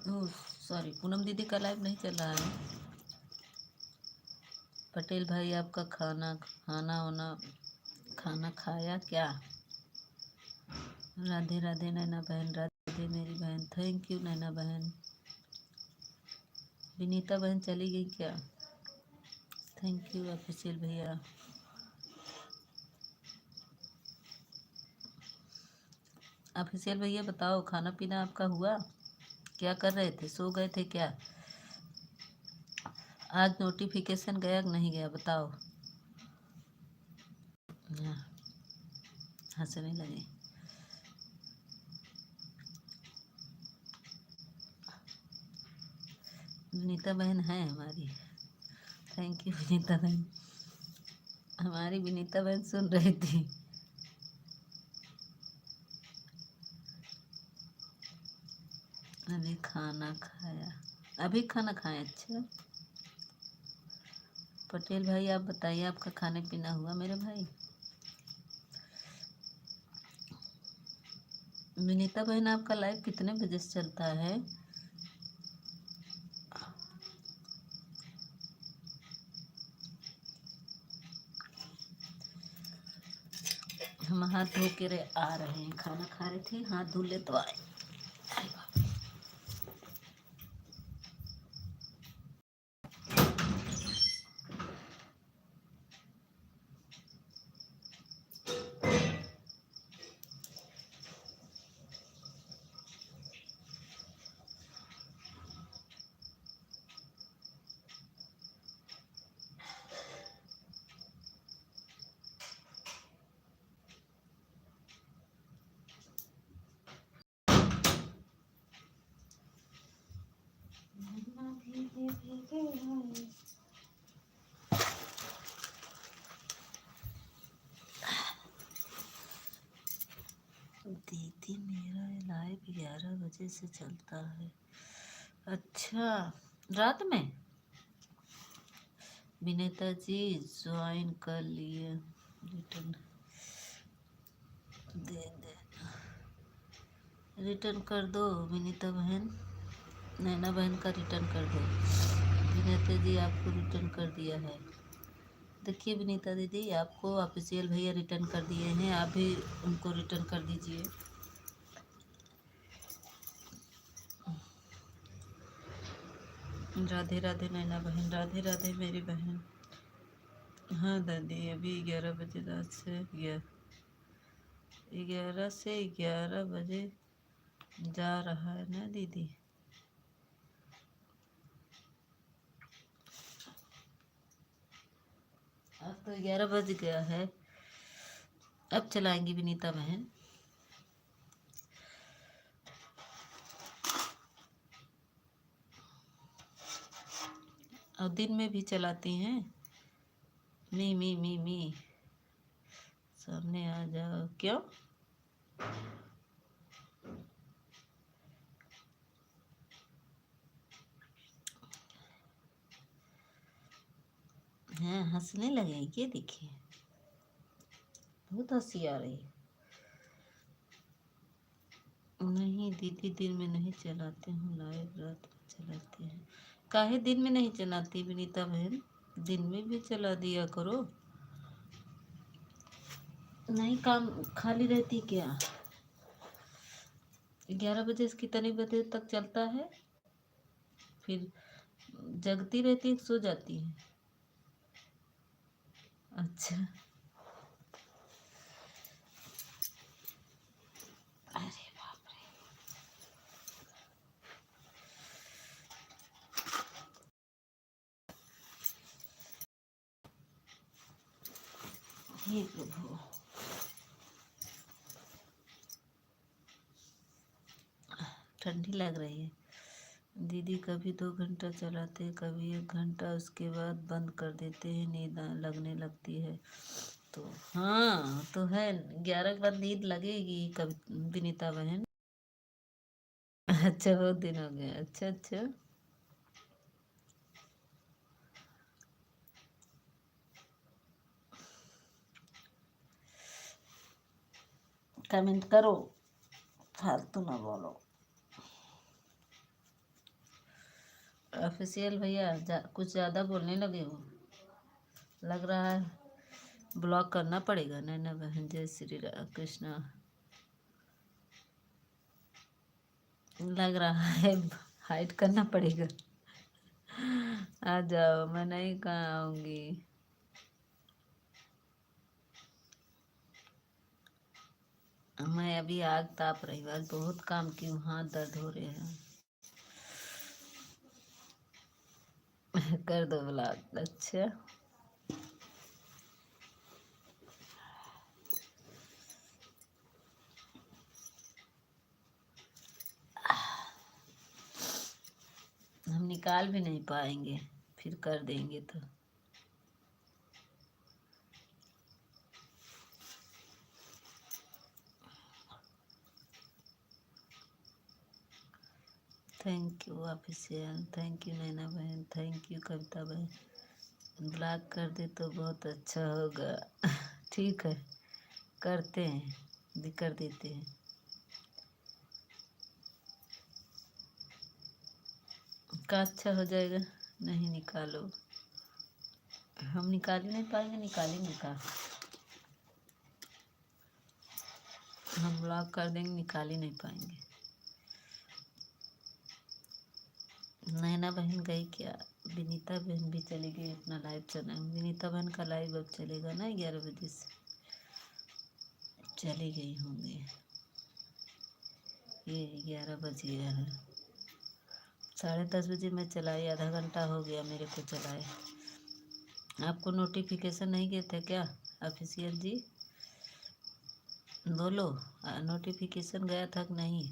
सॉरी पूनम दीदी का लाइव नहीं चल रहा है। पटेल भाई आपका खाना खाना होना खाना खाया क्या? राधे राधे नैना बहन, राधे मेरी बहन, थैंक यू नैना बहन। विनीता बहन चली गई क्या? थैंक यू ऑफिशियल भैया। ऑफिशियल भैया बताओ खाना पीना आपका हुआ? क्या कर रहे थे, सो गए थे क्या? आज नोटिफिकेशन गया कि नहीं गया बताओ। हंसने लगे। विनीता बहन है हमारी, थैंक यू विनीता बहन। हमारी विनीता बहन सुन रही थी। अभी खाना खाया, अभी खाना खाए। अच्छा पटेल भाई आप बताइए, आपका खाने पीना हुआ मेरे भाई? विनीता बहन आपका लाइव कितने बजे से चलता है? हम हाथ धो के आ रहे हैं, खाना खा रहे थे, हाथ धो ले तो आए। दीदी मेरा लाइव 11 बजे से चलता है। अच्छा, रात में? विनीता जी ज्वाइन कर लिए, रिटर्न दे दे, रिटर्न कर दो विनीता बहन, नैना बहन का रिटर्न कर दो। विनीता जी आपको रिटर्न कर दिया है। देखिए विनीता दीदी, आपको ऑफिशियल भैया रिटर्न कर दिए हैं, आप भी उनको रिटर्न कर दीजिए। राधे राधे नैना बहन, राधे राधे मेरी बहन। हाँ दादी, अभी 11 बजे, रात से 11 से 11 बजे जा रहा है ना दीदी? अब तो 11 बज गया है, अब चलाएंगी विनीता बहन। और दिन में भी चलाती हैं। मी सामने आ जाओ। क्यों? हाँ, हंसने लगे ये देखिए, बहुत हंसी आ रही है। नहीं दीदी, दिन में नहीं चलाते हूँ लाइव, रात में चलाते हैं। काहे दिन में नहीं चलाती विनीता बहन? दिन में भी चला दिया करो। नहीं, काम खाली रहती क्या? 11 बजे से कितने बजे तक चलता है? फिर जगती रहती है, सो जाती है? अच्छा, अरे बाप रे। हे प्रभु, ठंडी लग रही है दीदी। कभी 2 घंटा चलाते हैं, कभी 1 घंटा, उसके बाद बंद कर देते हैं, नींद लगने लगती है। तो हाँ तो है, 11 के बाद नींद लगेगी कभी विनीता बहन। अच्छा, बहुत दिन हो गए। अच्छा अच्छा, कमेंट करो, फालतू ना बोलो। ऑफिशियल भैया कुछ ज़्यादा बोलने लगे हो, लग रहा है ब्लॉक करना पड़ेगा। नैना बहन, जय श्री कृष्णा। लग रहा है हाइड करना पड़ेगा। आ जाओ, मैं नहीं कहाँ आऊँगी। मैं अभी आग ताप रही हूँ, आज बहुत काम की हूँ, हाथ दर्द हो रहे हैं। कर दो ब्लॉक। अच्छा, हम निकाल भी नहीं पाएंगे, फिर कर देंगे तो। Thank you official, thank you Naina बहन, थैंक यू कविता बहन। ब्लॉक कर दे तो बहुत अच्छा होगा। ठीक है, करते हैं, भी कर देते हैं। का अच्छा हो जाएगा। नहीं निकालो, हम निकाल ही नहीं पाएंगे, निकालेंगे का। हम ब्लॉक कर देंगे, निकाल ही नहीं पाएंगे। नैना बहन गई क्या? विनीता बहन भी चली गई, अपना लाइव चला। विनीता बहन का लाइव अब चलेगा ना 11 बजे से, चली गई होंगी। ये 11 बज गया है। 10:30 बजे मैं चलाई, आधा घंटा हो गया मेरे को चलाए। आपको नोटिफिकेशन नहीं गए थे क्या ऑफिशियल जी? बोलो, नोटिफिकेशन गया था कि नहीं?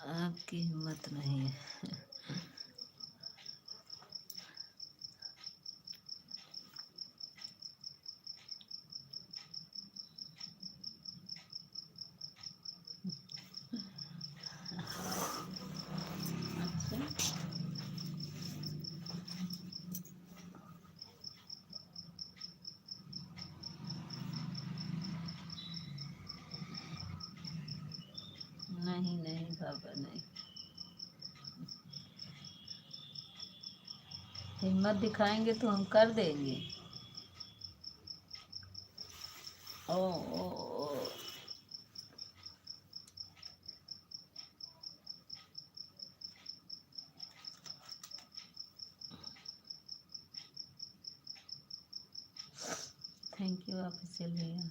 आपकी हिम्मत नहीं है। अच्छा, नहीं नहीं बाबा नहीं। हिम्मत दिखाएंगे तो हम कर देंगे। ओ ओ ओ। थैंक यू ऑफिशियल भैया।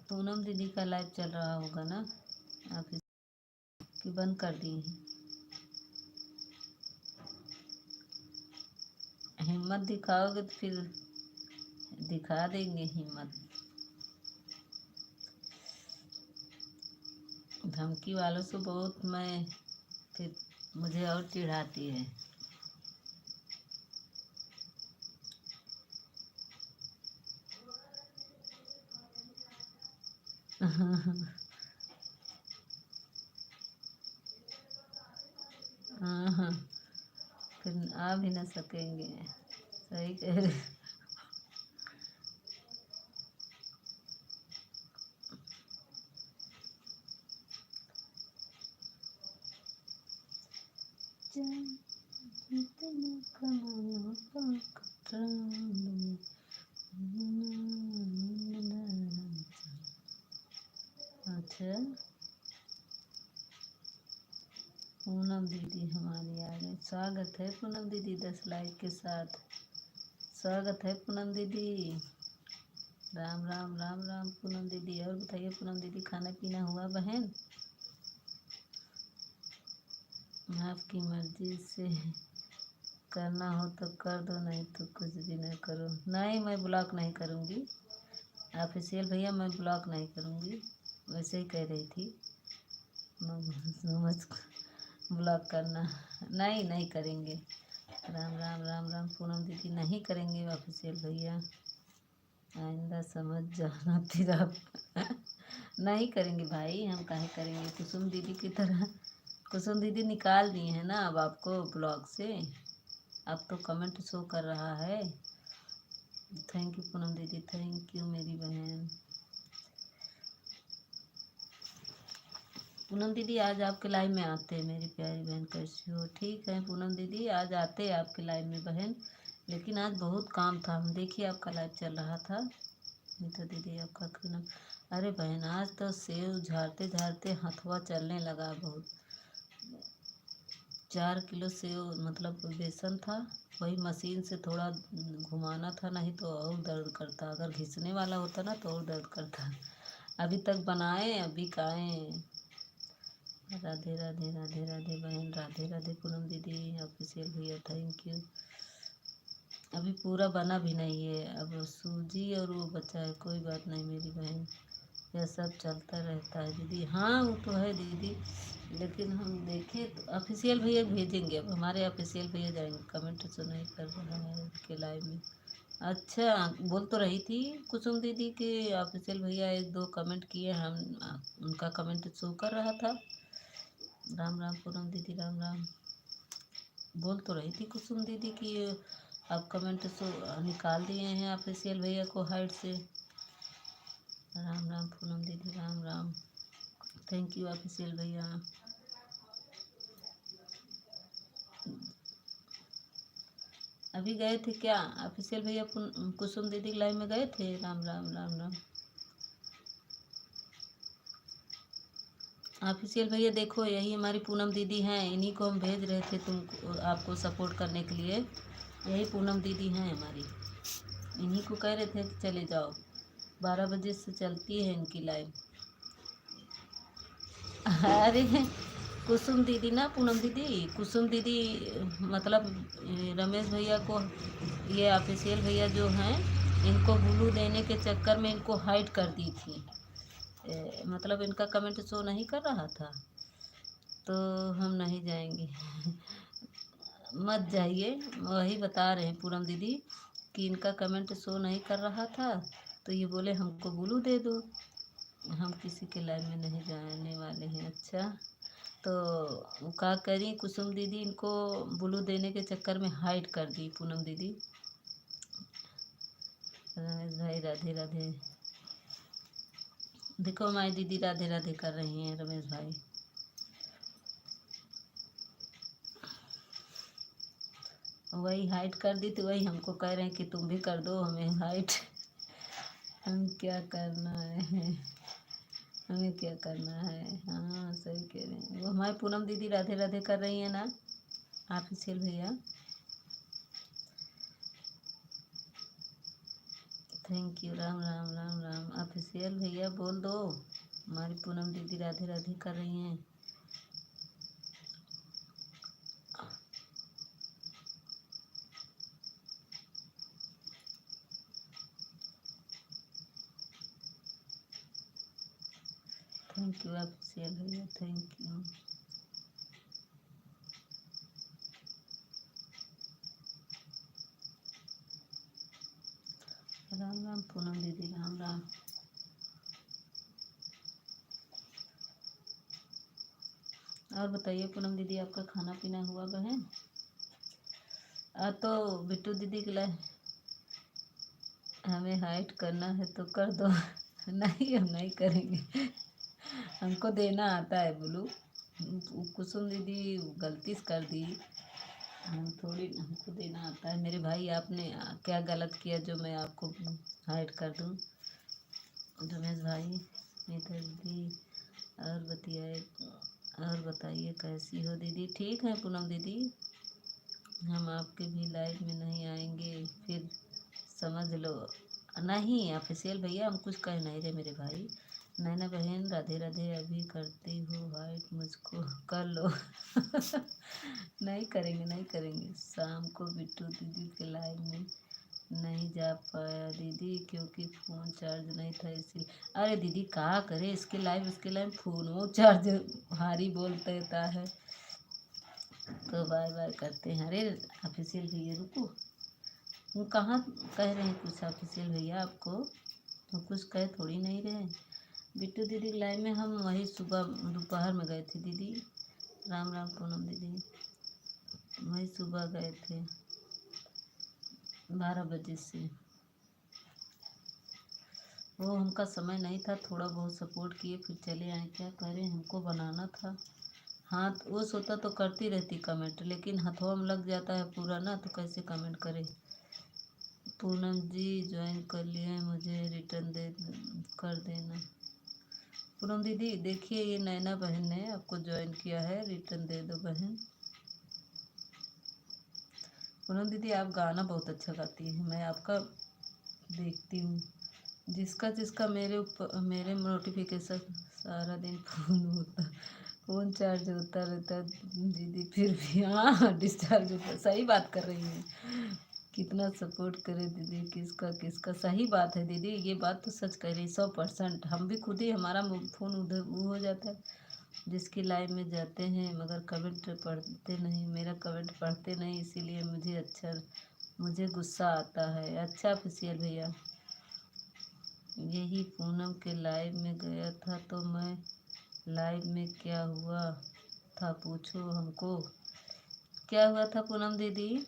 पूनम दीदी का लाइव चल रहा होगा ना ऑफिस की? बंद कर दिए हैं। हिम्मत दिखाओगे तो फिर दिखा देंगे हिम्मत। धमकी वालों से बहुत मैं, फिर मुझे और चिढ़ाती है। हाँ, फिर आ भी ना सकेंगे। सही कह रहे। जितना कमाना पकड़। अच्छा, पूनम दीदी हमारी आ गई। स्वागत है पूनम दीदी 10 लाइक के साथ। स्वागत है पूनम दीदी। राम राम राम राम पूनम दीदी। और बताइए पूनम दीदी, खाना पीना हुआ बहन? आपकी मर्जी से करना हो तो कर दो, नहीं तो कुछ भी नहीं करो। नहीं, मैं ब्लॉक नहीं करूँगी ऑफिशियल भैया, मैं ब्लॉक नहीं करूँगी। वैसे ही कह रही थी समझ। ब्लॉक करना नहीं, नहीं करेंगे। राम राम राम राम पूनम दीदी, नहीं करेंगे ऑफिशियल भैया, आइंदा समझ जाना फिर आप। नहीं करेंगे भाई, हम काहे करेंगे। कुसुम दीदी की तरह। कुसुम दीदी निकाल दी है ना अब आपको ब्लॉग से। अब तो कमेंट शो कर रहा है। थैंक यू पूनम दीदी, थैंक यू मेरी बहन। पूनम दीदी आज आपके लाइव में आते हैं मेरी प्यारी बहन, कैसी हो? ठीक है पूनम दीदी, आज आते हैं आपके लाइव में बहन, लेकिन आज बहुत काम था। हम देखिए आपका लाइव चल रहा था। नीता दीदी आपका खाना। अरे बहन, आज तो सेव झाड़ते झाड़ते हथवा चलने लगा बहुत। 4 किलो सेव, मतलब बेसन था, वही मशीन से थोड़ा घुमाना था, नहीं तो और दर्द करता। अगर घिसने वाला होता ना तो और दर्द करता। अभी तक बनाए, अभी खाएं। राधे राधे राधे राधे बहन, राधे राधे पूनम दीदी ऑफिशियल भैया, थैंक यू। अभी पूरा बना भी नहीं है, अब सूजी और वो बचा है। कोई बात नहीं मेरी बहन, यह सब चलता रहता है दीदी। हाँ वो तो है दीदी, लेकिन हम देखें तो ऑफिशियल भैया भेजेंगे, अब हमारे ऑफिशियल भैया जाएंगे। कमेंट तो नहीं कर रहा है के लाइव में। अच्छा बोल तो रही थी कुसुम दीदी के ऑफिशियल भैया एक दो कमेंट किए, हम उनका कमेंट शो कर रहा था। राम राम पूनम दीदी, राम राम। बोल तो रही थी कुसुम दीदी की आप कमेंट शो निकाल दिए हैं ऑफिशियल भैया को हाइट से। राम राम पूनम दीदी, Ram Ram. Thank you official भैया। अभी गए थे क्या ऑफिशियल भैया कुसुम दीदी लाइव में गए थे? राम राम, राम राम। ऑफिशियल भैया देखो यही हमारी पूनम दीदी हैं, इन्हीं को हम भेज रहे थे तुमको, आपको सपोर्ट करने के लिए। यही पूनम दीदी हैं हमारी, इन्हीं को कह रहे थे कि चले जाओ। 12 बजे से चलती है इनकी लाइव। अरे कुसुम दीदी ना, पूनम दीदी, कुसुम दीदी मतलब रमेश भैया को, ये ऑफिशियल भैया जो हैं इनको ब्लू देने के चक्कर में इनको हाइड कर दी थी। मतलब इनका कमेंट शो नहीं कर रहा था, तो हम नहीं जाएंगे। मत जाइए, वही बता रहे हैं पूनम दीदी कि इनका कमेंट शो नहीं कर रहा था, तो ये बोले हमको ब्लू दे दो। हम किसी के लाइव में नहीं जाने वाले हैं। अच्छा तो क्या करी कुसुम दीदी, इनको ब्लू देने के चक्कर में हाइड कर दी पूनम दीदी। रमेश भाई राधे राधे। देखो हमारी दीदी राधे राधे कर रही हैं रमेश भाई। वही हाइड कर दी तो वही हमको कह रहे हैं कि तुम भी कर दो हमें हाइड। हम क्या करना है, हमें क्या करना है। हाँ सही कह रहे हैं, वो हमारी पूनम दीदी राधे राधे कर रही है ना ऑफिशियल भैया। Thank you, Ram Ram, Ram Ram. Official भैया बोल दो, हमारी पूनम दीदी राधे राधे कर रही हैं। थैंक यू ऑफिशियल भैया, थैंक यू। राम राम पूनम दीदी, राम राम। और बताइए पूनम दीदी आपका खाना पीना हुआ बहन? तो बिट्टू दीदी के लिए हमें हाइट करना है तो कर दो। नहीं हम नहीं करेंगे, हमको देना आता है ब्लू। कुसुम दीदी गलती से कर दी, हम थोड़ी, हमको देना आता है। मेरे भाई आपने क्या गलत किया जो मैं आपको हाइड कर दूँ? रमेश भाई नीता दीदी और बतियाए, और बताइए कैसी हो दीदी? ठीक है पूनम दीदी, हम आपके भी लाइव में नहीं आएंगे फिर समझ लो। नहीं ऑफिशियल भैया हम कुछ कह नहीं रहे मेरे भाई। नैना बहन राधे राधे, अभी करती हो हाइट मुझको कर लो। नहीं करेंगे, नहीं करेंगे। शाम को बिट्टू दीदी के लाइव में नहीं जा पाया दीदी क्योंकि फ़ोन चार्ज नहीं था इसी। अरे दीदी क्या करे, इसके लाइव उसके लाइव फ़ोन वो चार्ज भारी बोल देता है, तो बाय बाय करते हैं। अरे ऑफिशियल भैया रुको, वो कहाँ कह रहे हैं कुछ ऑफिशियल भैया आपको, तो कुछ कह थोड़ी नहीं रहे। बिट्टू दीदी लाइव में हम वही सुबह दोपहर में गए थे दीदी। राम राम पूनम दीदी, वही सुबह गए थे 12 बजे से। वो हमका समय नहीं था, थोड़ा बहुत सपोर्ट किए फिर चले आए। क्या करें, हमको बनाना था। हाथ वो सोता तो करती रहती कमेंट, लेकिन हथवा में लग जाता है पूरा ना, तो कैसे कमेंट करे। पूनम जी ज्वाइन कर लिए, मुझे रिटर्न दे कर देना। पूनम दीदी देखिए ये नैना बहन ने आपको ज्वाइन किया है, रिटर्न दे दो बहन। पूनम दीदी आप गाना बहुत अच्छा गाती हैं, मैं आपका देखती हूँ। जिसका जिसका मेरे ऊपर मेरे नोटिफिकेशन सारा दिन फ़ोन होता, फ़ोन चार्ज होता रहता दीदी, फिर भी हाँ डिस्चार्ज होता। सही बात कर रही हैं कितना सपोर्ट करे दीदी, किसका किसका। सही बात है दीदी, ये बात तो सच कह रही 100%। हम भी खुद ही, हमारा फ़ोन उधर वो हो जाता है जिसकी लाइव में जाते हैं, मगर कमेंट पढ़ते नहीं, मेरा कमेंट पढ़ते नहीं, इसीलिए मुझे गुस्सा आता है। अच्छा ऑफिशियल भैया, यही पूनम के लाइव में गया था तो मैं लाइव में क्या हुआ था पूछो हमको। क्या हुआ था पूनम दीदी?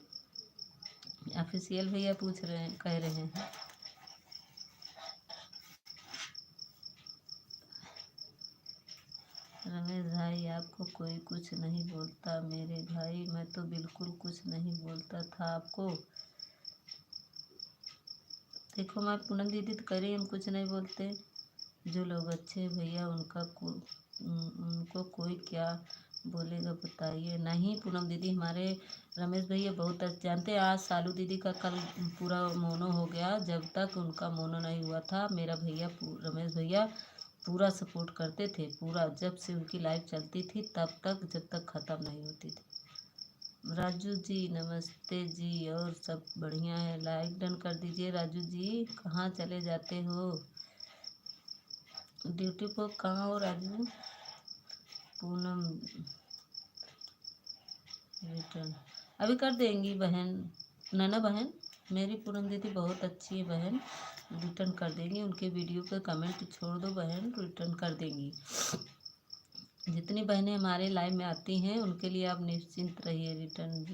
ऑफिशियल भैया पूछ रहे हैं, कह रहे हैं। रमेश भाई, आपको कोई कुछ नहीं बोलता मेरे भाई? मैं तो बिल्कुल कुछ नहीं बोलता था आपको। देखो मैं पूनम दीदी तो कह रही हम कुछ नहीं बोलते। जो लोग अच्छे भैया उनको कोई क्या बोलेगा बताइए। नहीं पूनम दीदी, हमारे रमेश भैया बहुत अच्छे, जानते हैं आज सालू दीदी का कल पूरा मोनो हो गया। जब तक उनका मोनो नहीं हुआ था मेरा भैया रमेश भैया पूरा सपोर्ट करते थे, पूरा। जब से उनकी लाइव चलती थी तब तक, जब तक ख़त्म नहीं होती थी। राजू जी नमस्ते जी, और सब बढ़िया है? लाइक डन कर दीजिए राजू जी। कहाँ चले जाते हो? ड्यूटी पर कहाँ हो राजू? पूनम रिटर्न अभी कर देंगी बहन, नैना बहन। मेरी पूनम दीदी बहुत अच्छी है बहन, रिटर्न कर देंगी। उनके वीडियो पे कमेंट छोड़ दो बहन, रिटर्न कर देंगी। जितनी बहनें हमारे लाइव में आती हैं उनके लिए आप निश्चिंत रहिए, रिटर्न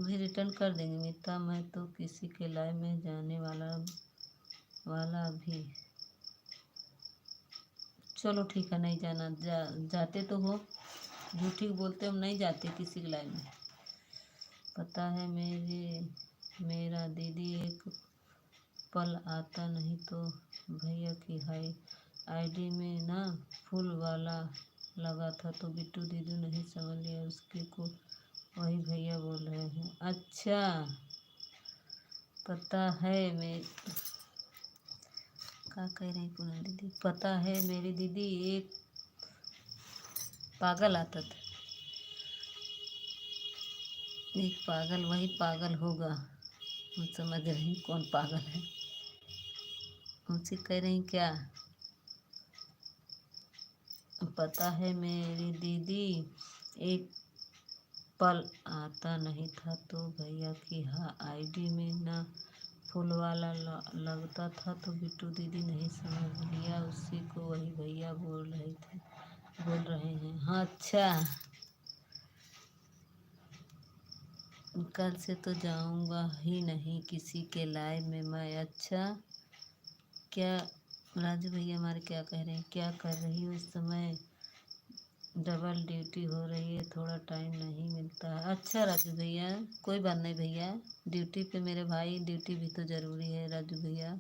भी रिटर्न कर देंगे। मीता, मैं तो किसी के लाइव में जाने वाला भी। चलो ठीक है, नहीं जाना। जाते तो हो, झूठी बोलते हम नहीं जाते किसी के लाइव में। पता है मेरा दीदी एक पल आता नहीं तो भैया की आईडी में ना फुल वाला लगा था तो बिट्टू दीदी नहीं समझ लिया उसकी को, वही भैया बोल रहे हैं। अच्छा, पता है मैं क्या कह रही पूनम दीदी? पता है मेरी दीदी एक पागल आता था, एक पागल, वही पागल होगा। हम समझ रहे हैं कौन पागल है। उनसे कह रही क्या? पता है मेरी दीदी एक पल आता नहीं था तो भैया की आईडी में ना फुल वाला लगता था तो बिट्टू दीदी नहीं समझ लिया उसी को, वही भैया बोल रहे हैं। हाँ अच्छा, कल से तो जाऊंगा ही नहीं किसी के लाइव में मैं। अच्छा, क्या राजू भैया हमारे क्या कह रहे हैं? क्या कर रही हो इस समय? डबल ड्यूटी हो रही है, थोड़ा टाइम नहीं मिलता है। अच्छा राजू भैया, कोई बात नहीं भैया, ड्यूटी पे मेरे भाई, ड्यूटी भी तो ज़रूरी है राजू भैया।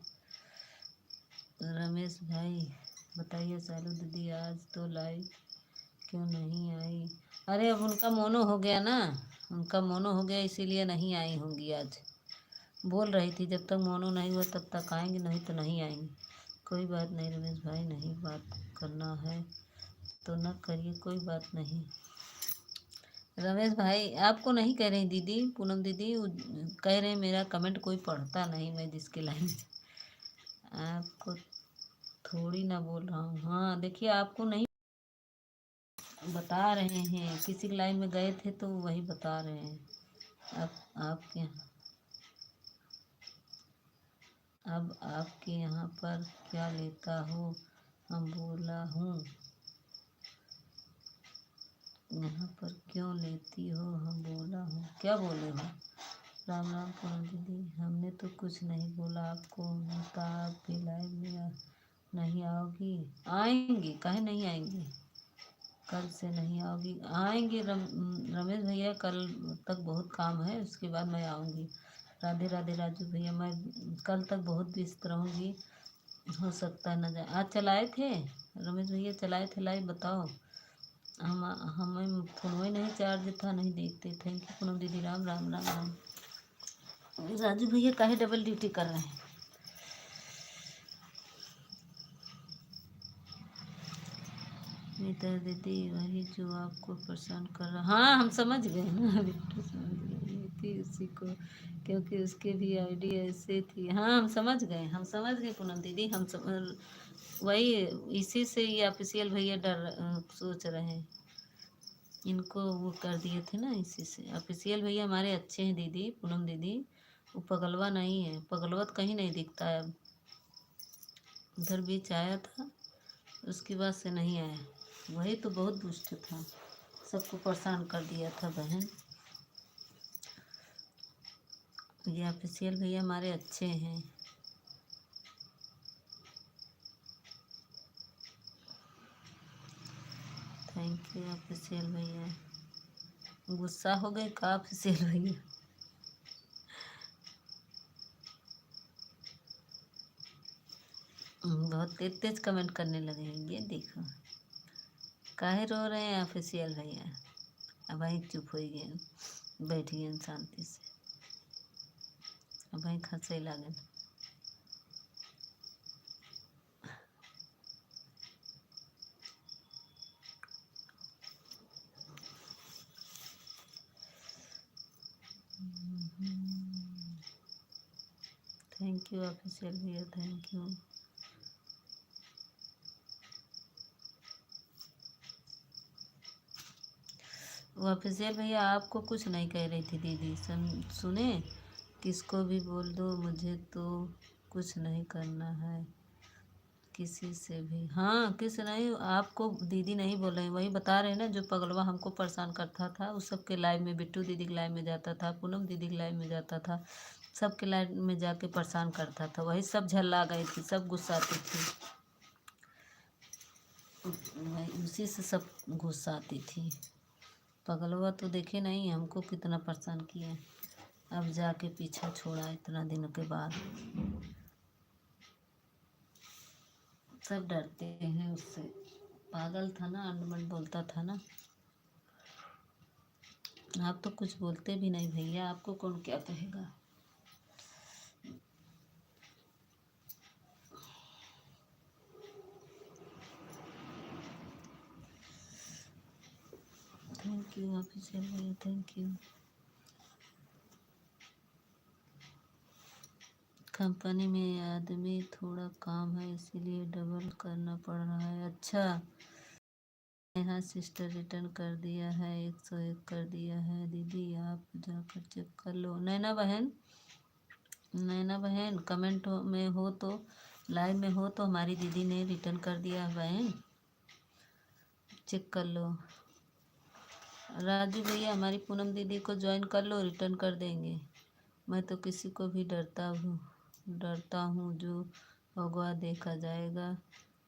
रमेश भाई बताइए, सालू दीदी आज तो लाइव क्यों नहीं आई? अरे अब उनका मोनो हो गया ना, उनका मोनो हो गया इसीलिए नहीं आई होंगी आज। बोल रही थी जब तक मोनो नहीं हुआ तब तक आएंगी, नहीं तो नहीं आएंगी। कोई बात नहीं रमेश भाई, नहीं बात करना है तो न करिए, कोई बात नहीं। रमेश भाई आपको नहीं कह रही दीदी, पूनम दीदी कह रहे हैं मेरा कमेंट कोई पढ़ता नहीं, मैं जिसके लाइन आपको थोड़ी ना बोल रहा हूँ। हाँ देखिए, आपको नहीं बता रहे हैं, किसी लाइन में गए थे तो वही बता रहे हैं। आपके अब आपके यहाँ पर क्या लेता हो? हम बोला हूँ यहाँ पर क्यों लेती हो? हम बोला हूँ, क्या बोले हो? राम राम पूनम दीदी, हमने तो कुछ नहीं बोला आपको। तो आप भी लाइव में नहीं आओगी? आएंगी, काहे नहीं आएंगी? कल से नहीं आओगी? आएंगे रमेश भैया, कल तक बहुत काम है, उसके बाद मैं आऊँगी। राधे राधे राजू भैया, मैं कल तक बहुत व्यस्त रहूँगी, हो सकता है न जाए। आज चलाए थे रमेश भैया, चलाए थे लाइव, बताओ। हमें फोन ही नहीं चार्ज था, नहीं देखते। थैंक यू पूनम दीदी, राम राम राम राम। राजू भैया काहे डबल ड्यूटी कर रहे हैं? मीता दीदी वही जो आपको परेशान कर रहा। हाँ हम समझ गए ना, बिट्टू समझ गए। थी उसी को, क्योंकि उसके भी आईडी ऐसे थी। हाँ हम समझ गए, हम समझ गए पूनम दीदी, वही इसी से ही ऑफिशियल भैया सोच रहे हैं, इनको वो कर दिए थे ना इसी से। ऑफिशियल भैया हमारे अच्छे हैं दीदी, पूनम दीदी, वो पगलवा नहीं है, पगलवत कहीं नहीं दिखता है। उधर बीच आया था, उसके बाद से नहीं आया। वही तो बहुत दुष्ट था, सबको परेशान कर दिया था बहन। ये ऑफिशियल भैया हमारे अच्छे हैं। थैंक यू ऑफिशियल भैया। गुस्सा हो गए का ऑफिशियल भैया? बहुत तेज तेज कमेंट करने लगे हैं, ये देखो। काहे रो रहे हैं ऑफिशियल भैया? अब वहीं चुप हो गए, बैठ गए शांति से। अब वहीं हंसे लागल। थैंक यू ऑफिशियल भैया, थैंक यू। वो ऑफिशियल भैया आपको कुछ नहीं कह रही थी दीदी, सुने? किसको भी बोल दो, मुझे तो कुछ नहीं करना है किसी से भी। हाँ किस नहीं, आपको दीदी नहीं बोल रही, वही बता रहे हैं ना, जो पगलवा हमको परेशान करता था उस सबके लाइव में, बिट्टू दीदी के लाइव में जाता था, पूनम दीदी के लाइव में जाता था, सबके लाइव में जाके परेशान करता था। वही सब झल्ला गई थी, सब गुस्साती थी, वही उसी से सब गुस्साती थी। पगलवा तो देखे नहीं हमको कितना परेशान किया, अब जाके पीछा छोड़ा इतना दिनों के बाद। सब डरते हैं उससे, पागल था ना, अंडमंड बोलता था ना। आप तो कुछ बोलते भी नहीं भैया, आपको कौन क्या कहेगा। थैंक यू ऑफिशियल भैया, थैंक यू। कंपनी में आदमी थोड़ा काम है इसीलिए डबल करना पड़ रहा है। अच्छा, यहाँ सिस्टर रिटर्न कर दिया है, 101 कर दिया है दीदी, आप जाकर चेक कर लो। नैना बहन, नैना बहन कमेंट में हो तो, लाइव में हो तो हमारी दीदी ने रिटर्न कर दिया है बहन, चेक कर लो। राजू भैया हमारी पूनम दीदी को ज्वाइन कर लो, रिटर्न कर देंगे। मैं तो किसी को भी डरता हूँ जो होगा देखा जाएगा,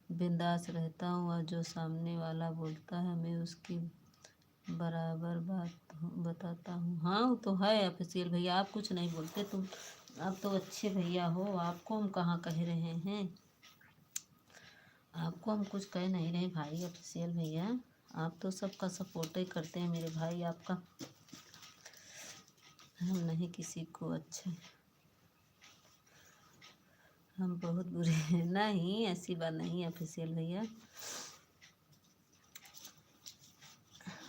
बिंदास रहता हूँ, और जो सामने वाला बोलता है मैं उसकी बराबर बात बताता हूँ। हाँ वो तो है ऑफिशियल भैया, आप कुछ नहीं बोलते तुम, आप तो अच्छे भैया हो, आपको हम कहाँ कह रहे हैं, आपको हम कुछ कह नहीं रहे भाई ऑफिशियल भैया। आप तो सबका सपोर्ट ही करते हैं मेरे भाई, आपका हम नहीं किसी को अच्छे, हम बहुत बुरे हैं। नहीं ऐसी बात नहीं है ऑफिशियल भैया,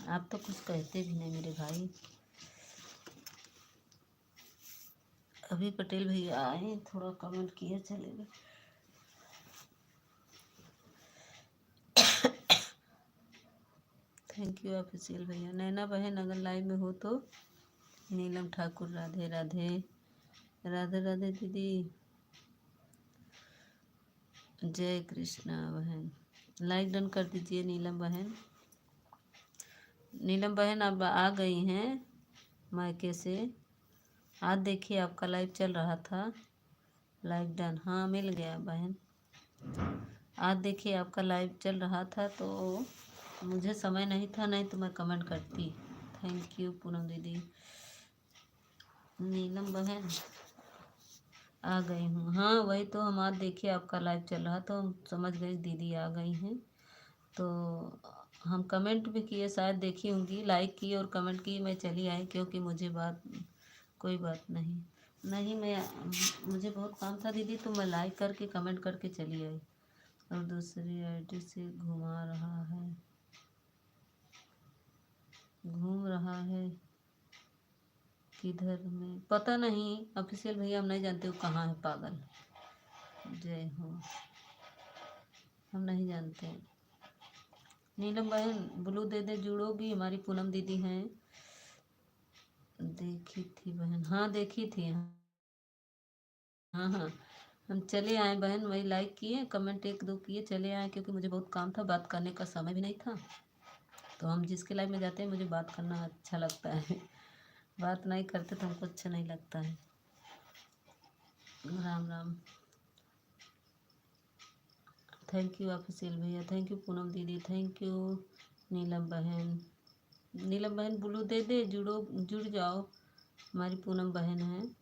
आप तो कुछ कहते भी नहीं मेरे भाई। अभी पटेल भैया आए, थोड़ा कमेंट किया चले गए। थैंक यू ऑफिशियल भैया। नैना बहन अगर लाइव में हो तो, नीलम ठाकुर राधे राधे, राधे राधे दीदी, जय कृष्णा बहन, लाइक डन कर दीजिए नीलम बहन। नीलम बहन अब आ गई हैं मायके से, आज देखिए आपका लाइव चल रहा था, लाइक डन, हाँ मिल गया बहन। आज देखिए आपका लाइव चल रहा था तो मुझे समय नहीं था, नहीं तो मैं कमेंट करती। थैंक यू पूनम दीदी। नीलम बहन आ गई हूँ, हाँ वही तो, हम आज देखिए आपका लाइव चल रहा तो हम समझ गए दीदी आ गई हैं, तो हम कमेंट भी किए, शायद देखी होंगी, लाइक की और कमेंट की, मैं चली आई क्योंकि मुझे कोई बात नहीं, नहीं मैं, मुझे बहुत काम था दीदी, तो मैं लाइक करके कमेंट करके चली आई। और दूसरी आईडी से घूम रहा है किधर में पता नहीं, ऑफिशियल भैया हम नहीं जानते वो कहाँ है पागल। जय हो, हम नहीं जानते। नीलम बहन ब्लू दे दे, जुड़ोगी? हमारी पूनम दीदी हैं, देखी थी बहन, हाँ देखी थी, हाँ हाँ। हम चले आए बहन, वही लाइक किए, कमेंट एक दो किए, चले आए क्योंकि मुझे बहुत काम था, बात करने का समय भी नहीं था। तो हम जिसके लाइफ में जाते हैं मुझे बात करना अच्छा लगता है बात नहीं करते तो हमको अच्छा नहीं लगता है। Ram Ram. Thank you official भैया, थैंक यू पूनम दीदी, थैंक यू नीलम बहन। नीलम बहन ब्लू दे दे, जुड़ जाओ, हमारी पूनम बहन है।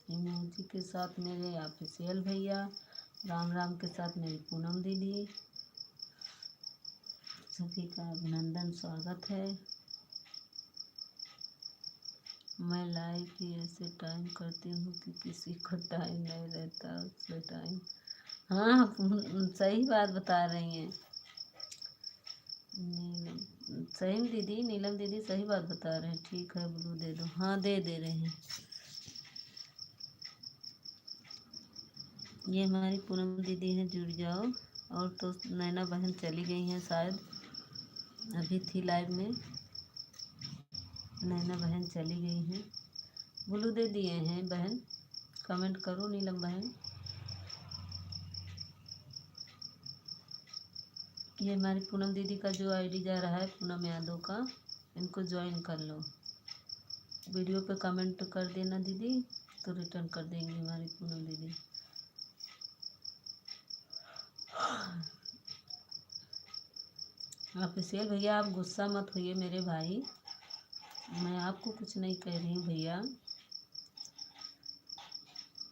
इमोजी के साथ मेरे ऑफिशियल भैया, राम राम के साथ मेरी पूनम दीदी, सभी का अभिनंदन, स्वागत है। मैं लाइव ही ऐसे टाइम करती हूँ कि किसी को टाइम नहीं रहता उससे टाइम। हाँ सही बात बता रही हैं नीलम, सही में दीदी, नीलम दीदी सही बात बता रहे हैं। ठीक है ब्लू दे दो, हाँ दे रहे हैं। ये हमारी पूनम दीदी हैं, जुड़ जाओ। और तो नैना बहन चली गई हैं शायद, अभी थी लाइव में, नैना बहन चली गई हैं। ब्लू दे दिए हैं बहन, कमेंट करो नीलम बहन। ये हमारी पूनम दीदी का जो आईडी जा रहा है पूनम यादव का, इनको ज्वाइन कर लो। वीडियो पे कमेंट कर देना दीदी, तो रिटर्न कर देंगे हमारी पूनम दीदी। ऑफिशियल भैया आप गुस्सा मत होइए मेरे भाई, मैं आपको कुछ नहीं कह रही हूँ भैया।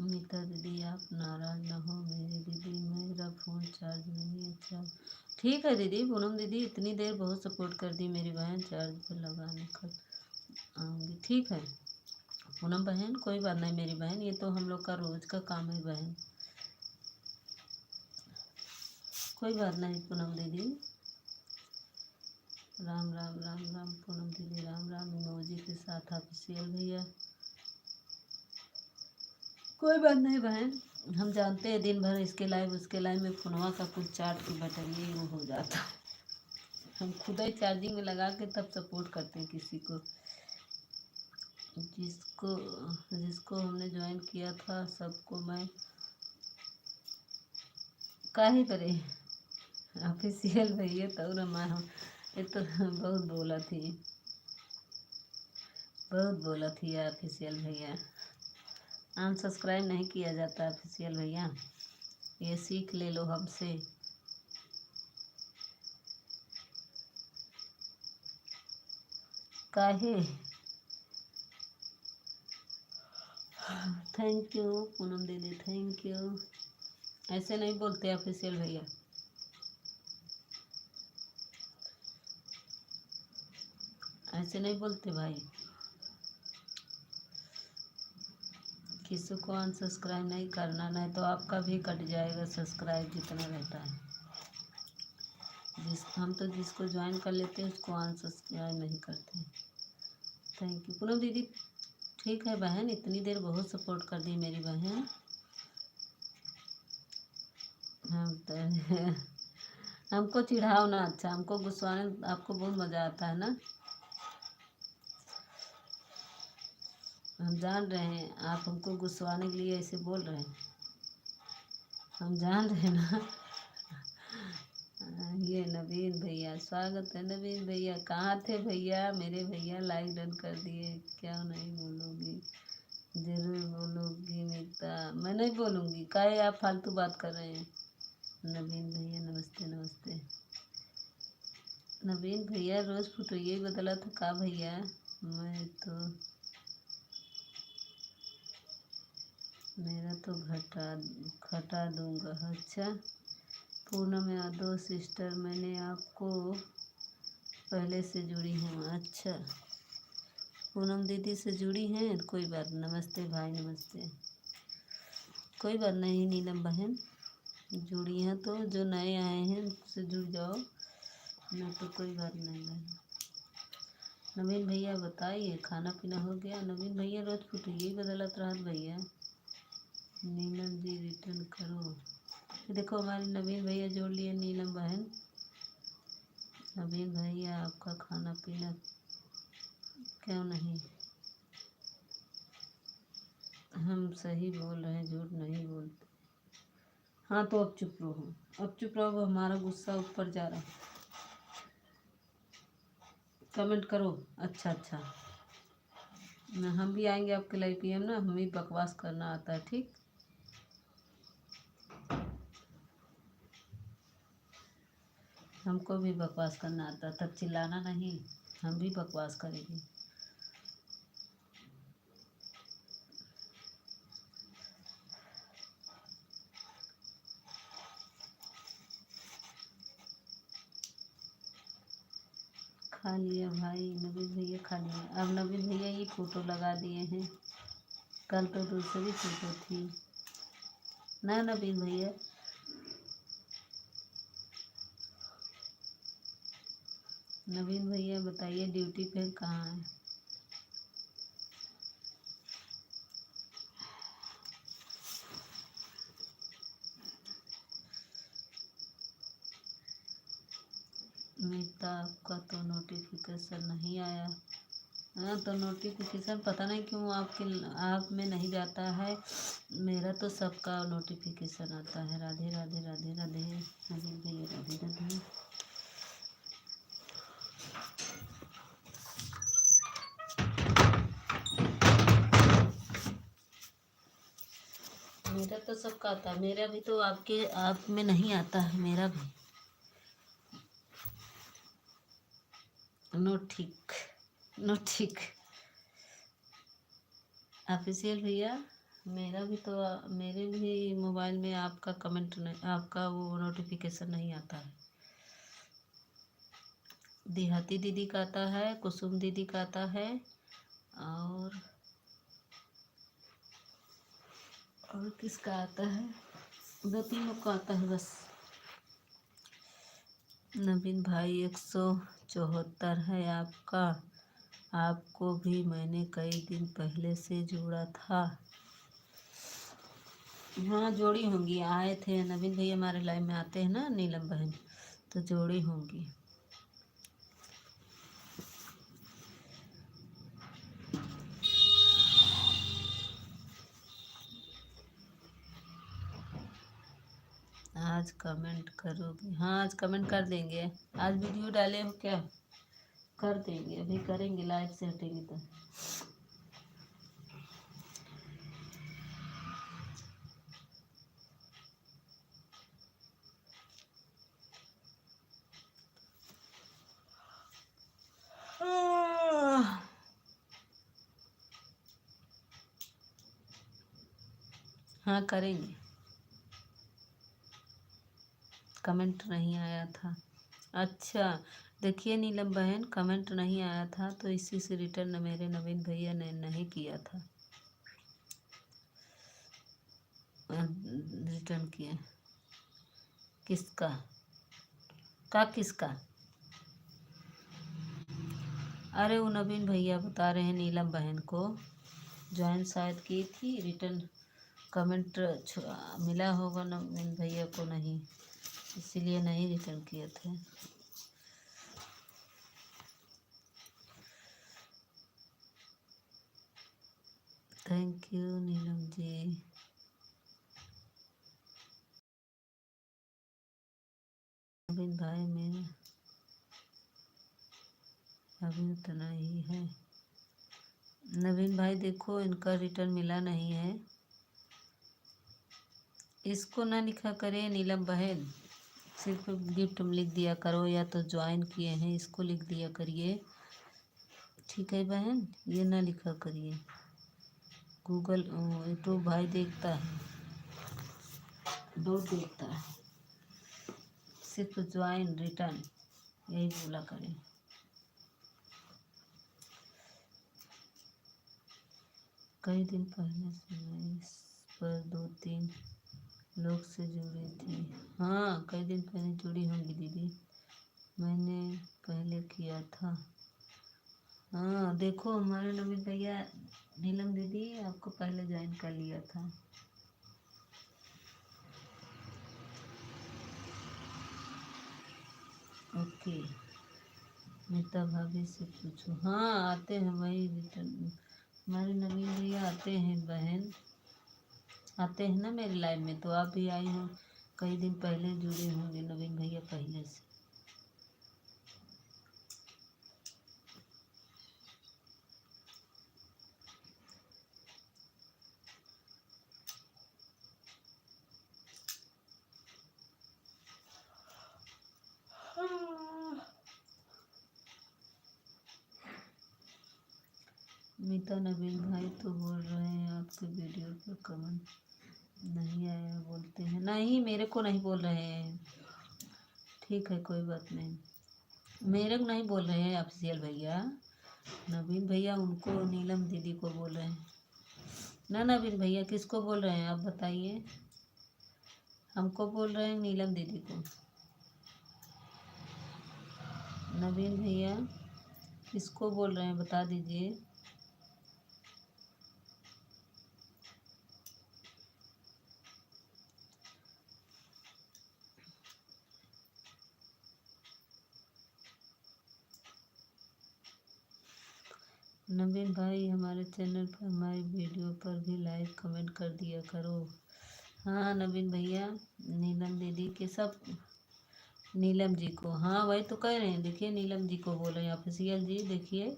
मीता दीदी आप नाराज़ ना हो मेरी दीदी, मेरा फ़ोन चार्ज नहीं है। अच्छा ठीक है दीदी, पूनम दीदी इतनी देर बहुत सपोर्ट कर दी मेरी बहन, चार्ज पर लगाने कर आऊँगी। ठीक है पूनम बहन, कोई बात नहीं मेरी बहन, ये तो हम लोग का रोज़ का काम है बहन, कोई बात नहीं पूनम दीदी। राम राम राम राम पूनम दीदी, राम राम इमोजी के साथ ऑफिशियल भैया। कोई बात नहीं बहन, हम जानते हैं दिन भर इसके लाइव उसके लाइव में फोनवा का कुछ चार्ट की बैटरी वो हो जाता है, हम खुद ही चार्जिंग में लगा के तब सपोर्ट करते हैं किसी को, जिसको जिसको हमने ज्वाइन किया था सबको मैं काहे करे ऑफिशियल भैया तो रमा हम, ये तो बहुत बोला थी ऑफिशियल भैया। अनसब्सक्राइब नहीं किया जाता ऑफिशियल भैया, ये सीख ले लो हमसे। काहे, थैंक यू पूनम दीदी, थैंक यू। ऐसे नहीं बोलते ऑफिशियल भैया, ऐसे नहीं बोलते भाई। किसी को अनसब्सक्राइब नहीं करना, नहीं तो आपका भी कट जाएगा सब्सक्राइब जितना रहता है। हम तो जिसको ज्वाइन कर लेते हैं उसको अनसब्सक्राइब नहीं करते। थैंक यू पूनम दीदी। ठीक है बहन, इतनी देर बहुत सपोर्ट कर दी मेरी बहन। हम तो हमको चिढ़ाओ ना, अच्छा हमको गुस्साने आपको बहुत मज़ा आता है ना, हम जान रहे हैं आप हमको गुस्साने के लिए ऐसे बोल रहे हैं, हम जान रहे हैं ना ये नवीन भैया, स्वागत है नवीन भैया, कहाँ थे भैया मेरे भैया, लाइक डन कर दिए, क्या नहीं बोलोगी? जरूर बोलोगी मीता, मैं नहीं बोलूँगी, काहे आप फालतू बात कर रहे हैं। नवीन भैया नमस्ते नमस्ते। नवीन भैया रोज़ फोटो यही बदला था का भैया, मैं तो मेरा तो घटा दूंगा। अच्छा पूनम यादव सिस्टर, मैंने आपको पहले से जुड़ी हूँ। अच्छा, पूनम दीदी से जुड़ी हैं, कोई बात। नमस्ते भाई, नमस्ते। कोई बात नहीं नीलम बहन, जुड़ी हैं तो जो नए आए हैं उससे जुड़ जाओ, ना तो कोई बात नहीं बहन। नवीन भैया बताइए, खाना पीना हो गया? नवीन भैया रोज फुट यही बदलत रहत भैया। नीलम जी रिटर्न करो। देखो हमारे नवीन भैया जोड़ लिए नीलम बहन। नवीन भैया आपका खाना पीना क्यों नहीं? हम सही बोल रहे हैं, झूठ नहीं बोलते। हाँ तो अब चुप रहो, अब चुप रहो, हमारा गुस्सा ऊपर जा रहा है। कमेंट करो। अच्छा अच्छा, हम भी आएंगे आपके लाइव पीएम ना, हमें बकवास करना आता है, ठीक। हमको भी बकवास करना आता, तब चिल्लाना नहीं, हम भी बकवास करेंगे। खा लिया भाई, नवीन भैया खा लिया। अब नवीन भैया ये फ़ोटो लगा दिए हैं, कल तो दूसरी फ़ोटो थी ना नवीन भैया। नवीन भैया बताइए ड्यूटी पे कहाँ है? मीता आपका तो नोटिफिकेशन नहीं आया। हाँ तो नोटिफिकेशन पता नहीं क्यों आपके आप में नहीं जाता है, मेरा तो सबका नोटिफिकेशन आता है। राधे राधे राधे राधे नवीन भैया, राधे राधे। मेरा तो सबका आता है, मेरा भी तो आपके आप में नहीं आता है, मेरा भी। नो ठीक, नो ठीक। ऑफिशियल भैया, मेरा भी तो, मेरे भी मोबाइल में आपका कमेंट नहीं, आपका वो नोटिफिकेशन नहीं आता है। देहाती दीदी का आता है, कुसुम दीदी का आता है, और किसका आता है? दो तीन लोग का आता है बस। नवीन भाई 174 है आपका। आपको भी मैंने कई दिन पहले से जोड़ा था। हाँ जोड़ी होंगी, आए थे नवीन भैया हमारे लाइव में आते हैं ना नीलम बहन, तो जोड़ी होंगी। आज कमेंट करोगे? हाँ आज कमेंट कर देंगे। आज वीडियो डाले हो क्या? कर देंगे, अभी करेंगे, लाइव से हटेंगे तो। हाँ करेंगे। कमेंट नहीं आया था। अच्छा देखिए नीलम बहन, कमेंट नहीं आया था तो इसी से रिटर्न मेरे नवीन भैया ने नहीं किया था, रिटर्न किया। किसका किसका? अरे वो नवीन भैया बता रहे हैं नीलम बहन को ज्वाइन शायद की थी, रिटर्न कमेंट मिला होगा नवीन भैया को, नहीं इसीलिए नहीं रिटर्न किए थे। Thank you Neelam ji. नवीन भाई मेरा अभी उतना ही है। नवीन भाई देखो इनका रिटर्न मिला नहीं है, इसको ना लिखा करे नीलम बहन, सिर्फ गिफ्ट लिख दिया करो या तो ज्वाइन किए हैं इसको लिख दिया करिए, ठीक है बहन, ये ना लिखा करिए। गूगल यूट्यूब भाई देखता है, दो देखता है, सिर्फ ज्वाइन रिटर्न यही बोला करें। कई दिन पहले से मैं इस पर 2-3 लोग से जुड़ी थी। हाँ, कई दिन पहले जुड़ी होंगी दीदी, मैंने पहले किया था। हाँ देखो, हमारे नवीन भैया, नीलम दीदी आपको पहले ज्वाइन कर लिया था। ओके, मीता भाभी से पूछो। हाँ आते हैं, वही रिटर्न हमारे नवीन भैया आते हैं, बहन आते हैं ना मेरे लाइव में, तो आप भी आई हो, कई दिन पहले जुड़े होंगे नवीन भैया पहले से। मीता नवीन भाई तो बोल रहे हैं आपके वीडियो पर कमेंट नहीं आया, बोलते हैं नहीं, मेरे को नहीं बोल रहे हैं। ठीक है, कोई बात नहीं, मेरे को नहीं बोल रहे हैं ऑफिशियल भैया, नवीन भैया उनको नीलम दीदी को बोल रहे हैं ना। नवीन भैया किसको बोल रहे हैं आप बताइए, हमको बोल रहे हैं नीलम दीदी को। नवीन भैया किसको बोल रहे हैं बता दीजिए। नवीन भाई हमारे चैनल पर हमारी वीडियो पर भी लाइक कमेंट कर दिया करो। हाँ नवीन भैया, नीलम दीदी के सब, नीलम जी को, हाँ वही तो कह रहे हैं, देखिए नीलम जी को बोल रहे हैं ऑफिशियल जी, देखिए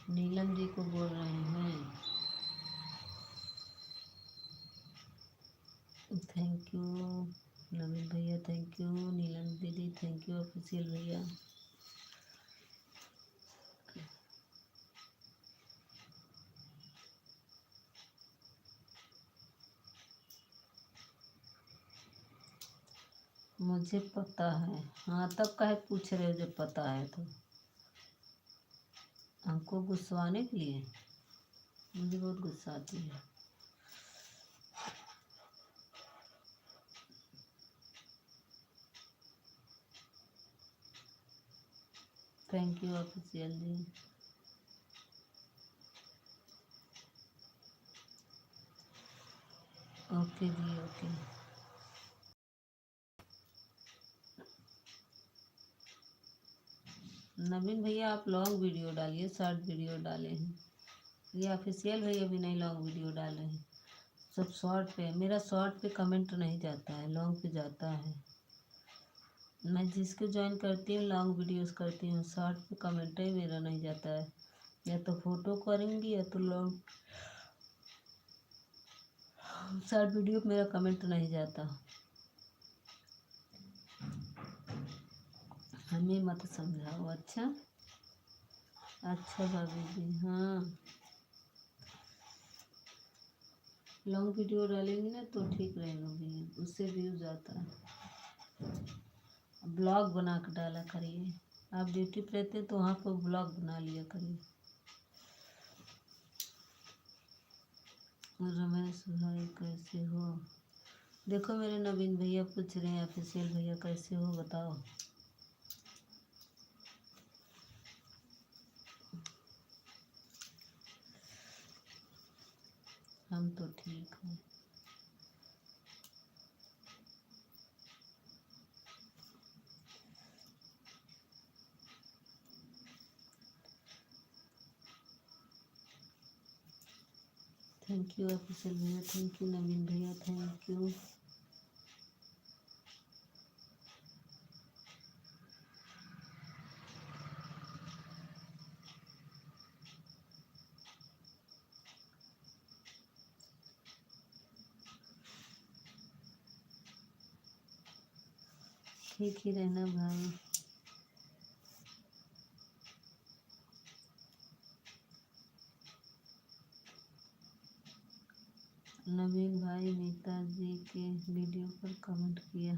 नीलम जी को बोल रहे हैं। थैंक यू नवीन भैया, थैंक यू नीलम दीदी, थैंक यू ऑफिशियल भैया। मुझे पता है। हाँ तब काहे पूछ रहे हो जब पता है तो, हमको गुस्सवाने के लिए, मुझे बहुत गुस्सा आती है। Thank you official ji. Okay ji okay. Naveen भैया आप लॉन्ग वीडियो डालिए, शॉर्ट वीडियो डाले हैं, ये ऑफिशियल भैया भी नहीं लॉन्ग वीडियो डाले हैं, सब शॉर्ट पे। मेरा शॉर्ट पे कमेंट नहीं जाता है, लॉन्ग पे जाता है। मैं जिसको ज्वाइन करती हूँ लॉन्ग वीडियोस करती हूँ, शॉर्ट पे कमेंट ही मेरा नहीं जाता है, या तो फोटो करेंगी या तो लॉन्ग, शॉर्ट वीडियो पे मेरा कमेंट नहीं जाता। हमें मत समझाओ। अच्छा अच्छा भाभी जी, हाँ लॉन्ग वीडियो डालेंगे ना तो ठीक रहेगा भी, उससे व्यूज आता है। ब्लॉग बना कर डाला करिए, आप ड्यूटी पे रहते तो वहाँ पर ब्लॉग बना लिया करिए। रमेश भाई कैसे हो, देखो मेरे नवीन भैया पूछ रहे हैं ऑफिशियल भैया कैसे हो बताओ। हम तो ठीक हैं। थैंक यू ऑफिशियल भैया, थैंक यू नवीन भैया, थैंक यू। ठीक ही रहना भाई। नवीन भाई नेताजी के वीडियो पर कमेंट किया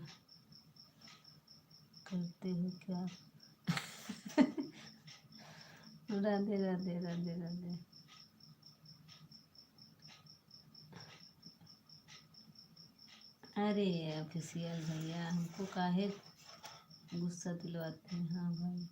करते हो क्या? राधे राधे राधे राधे। अरे ऑफिसियल भैया हमको काहे गुस्सा दिलवाते हैं। हाँ भाई।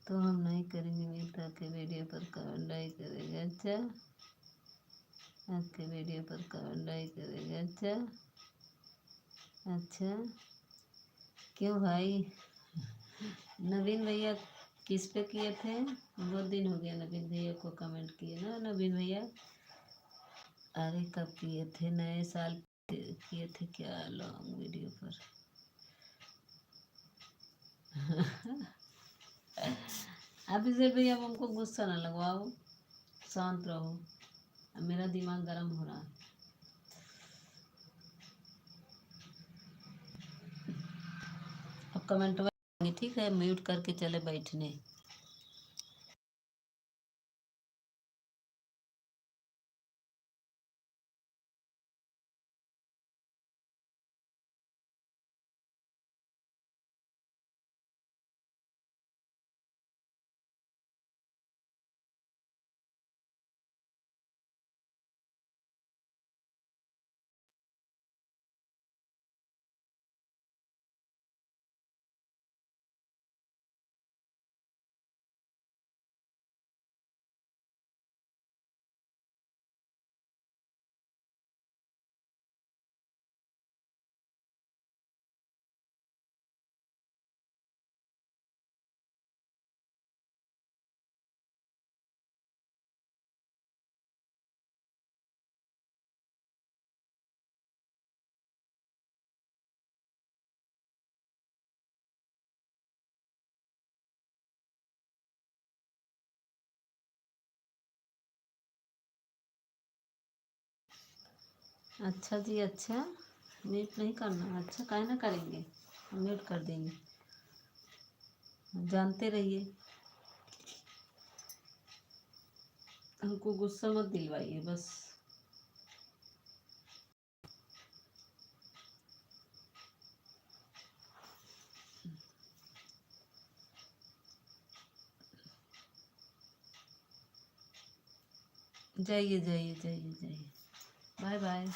तो हम नहीं करेंगे मीता के वीडियो पर कमेंट लाइक करेगा। अच्छा, आपके वीडियो पर कमेंट लाइक करेगा। अच्छा अच्छा, क्यों भाई? नवीन भैया किस पे किए थे? बहुत दिन हो गया नवीन भैया को कमेंट किए ना नवीन भैया। अरे कब किए थे? नए साल पे किए थे क्या लॉन्ग वीडियो पर? अभिषेक भैया अब हमको गुस्सा ना लगवाओ, शांत रहो। अब मेरा दिमाग गर्म हो रहा है। अब कमेंट में ठीक है, म्यूट करके चले बैठने। अच्छा जी अच्छा, म्यूट नहीं करना। अच्छा काहे ना करेंगे, हम म्यूट कर देंगे। जानते रहिए, हमको गुस्सा मत दिलवाइए बस। जाइए जाइए जाइए जाइए, बाय बाय।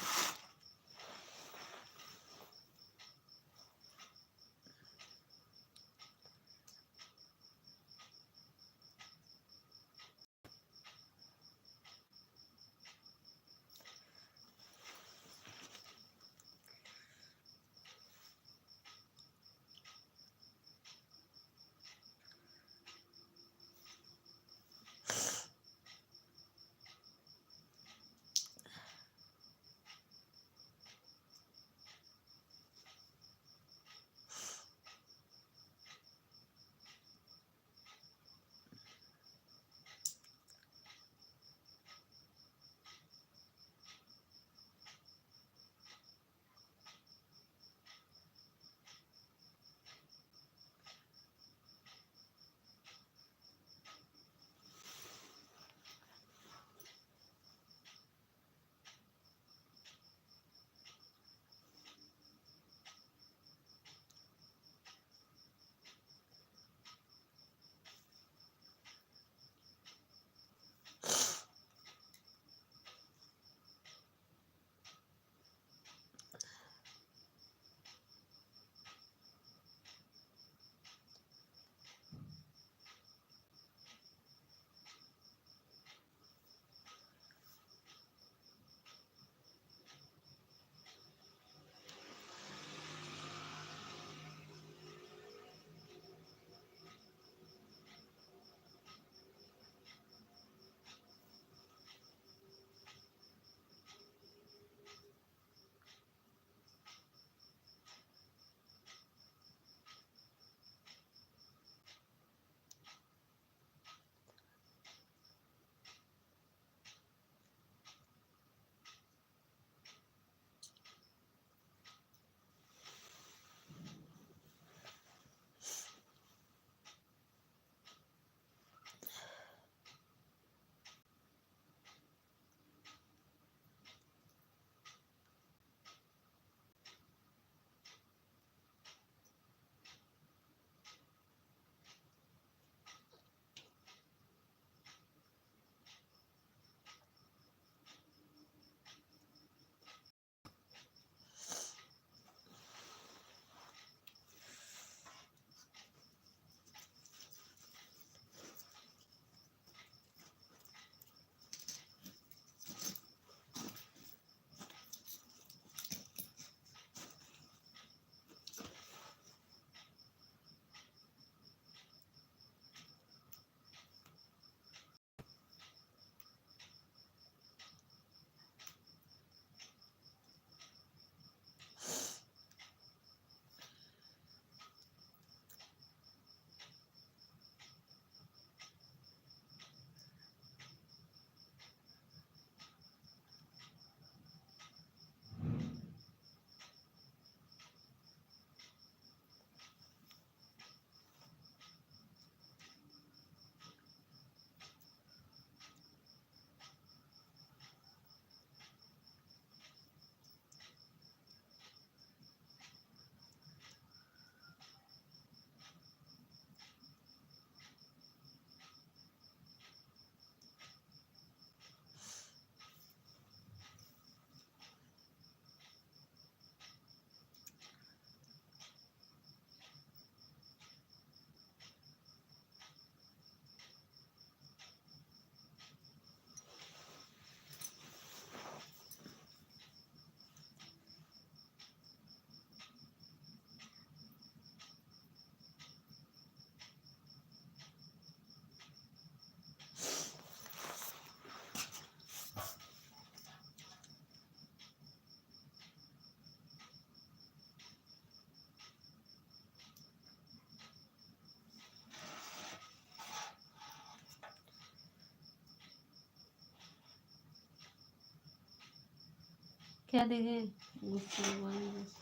क्या देखे गुस्सा वाली बस।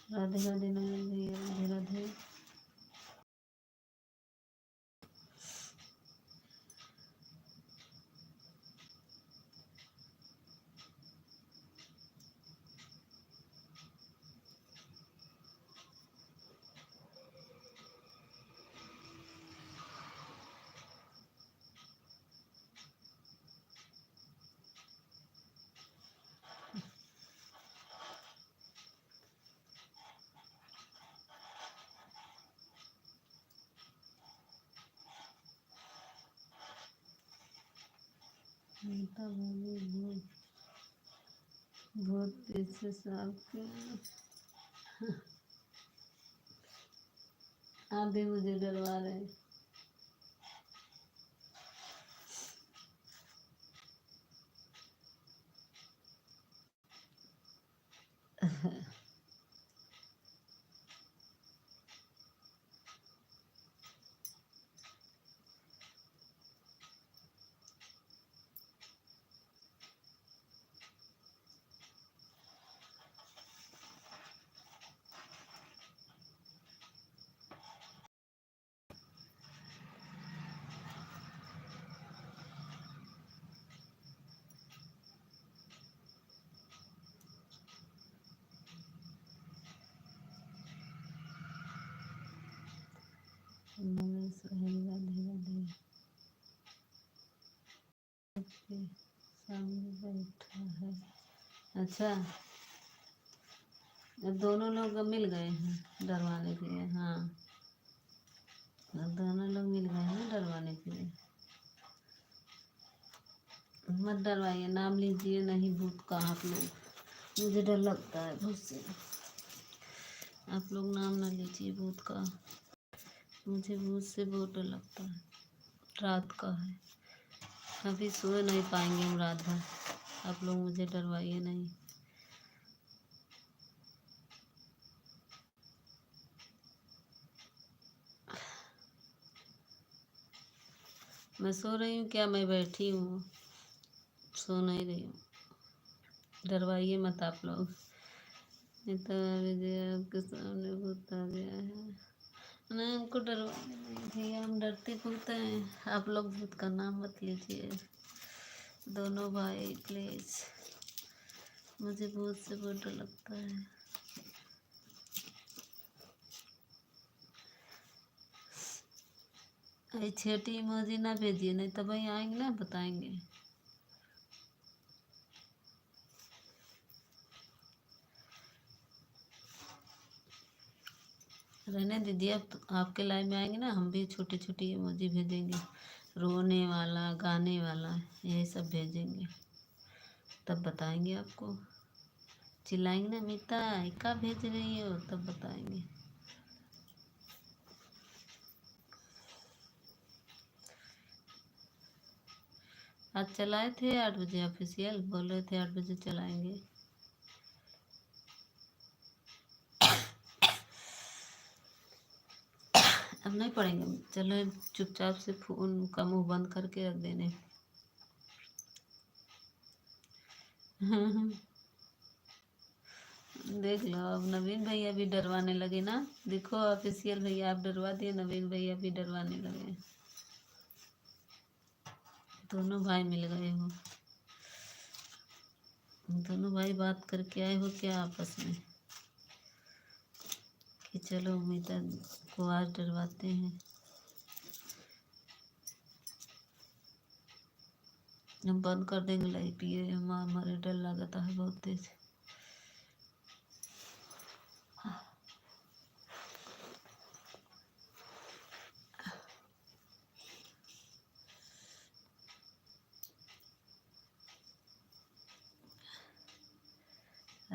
राधे राधे राधे राधे राधे। मीता भाभी बहुत 30 साल के। आप भी मुझे डरवा रहे हैं। नमः सोहेल राधे राधे। सबके सामने बैठा है। अच्छा, दोनों लोग मिल गए हैं डरवाने के लिए। हाँ, दोनों लोग मिल गए हैं डरवाने के लिए। मत डरवाइए, नाम लीजिए नहीं भूत का आप लोग। मुझे डर लगता है भूत से। आप लोग नाम ना लीजिए भूत का। मुझे भूत से बहुत डर लगता है। रात का है, अभी सो नहीं पाएंगे हम रात भर। आप लोग मुझे डरवाइए नहीं। मैं सो रही हूँ क्या? मैं बैठी हूँ, सो नहीं रही हूँ। डरवाइए मत आप लोग। नहीं तो विजय आपके सामने भूत आ गया है। नहीं, हमको डरवाइए नहीं भैया, हम डरते भूत हैं। आप लोग भूत का नाम मत लीजिए दोनों भाई प्लीज। मुझे भूत से बहुत डर लगता है। अरे छोटी इमोजी ना भेजिए, नहीं तो भाई आएंगे ना बताएंगे। रहने दीजिए, अब तो आपके लाइव में आएंगे ना, हम भी छोटी छोटी इमोजी भेजेंगे। रोने वाला, गाने वाला, यही सब भेजेंगे। तब बताएंगे आपको। चिल्लाएंगे ना मीता क्या भेज रही हो, तब बताएंगे। आज चलाए थे 8 बजे ऑफिशियल, बोल रहे थे 8 बजे चलाएंगे। अब नहीं पढ़ेंगे, चलो चुपचाप से फोन का मुंह बंद करके रख देने। देख लो, अब नवीन भैया भी डरवाने लगे ना। देखो ऑफिशियल भैया आप डरवा दिए, नवीन भैया भी डरवाने लगे। दोनों भाई मिल गए हो, दोनों भाई बात करके आए हो क्या आपस में कि चलो अमिता को आज डरवाते हैं। हम बंद कर देंगे लाइट, ये हमारे डर लगता है बहुत तेज।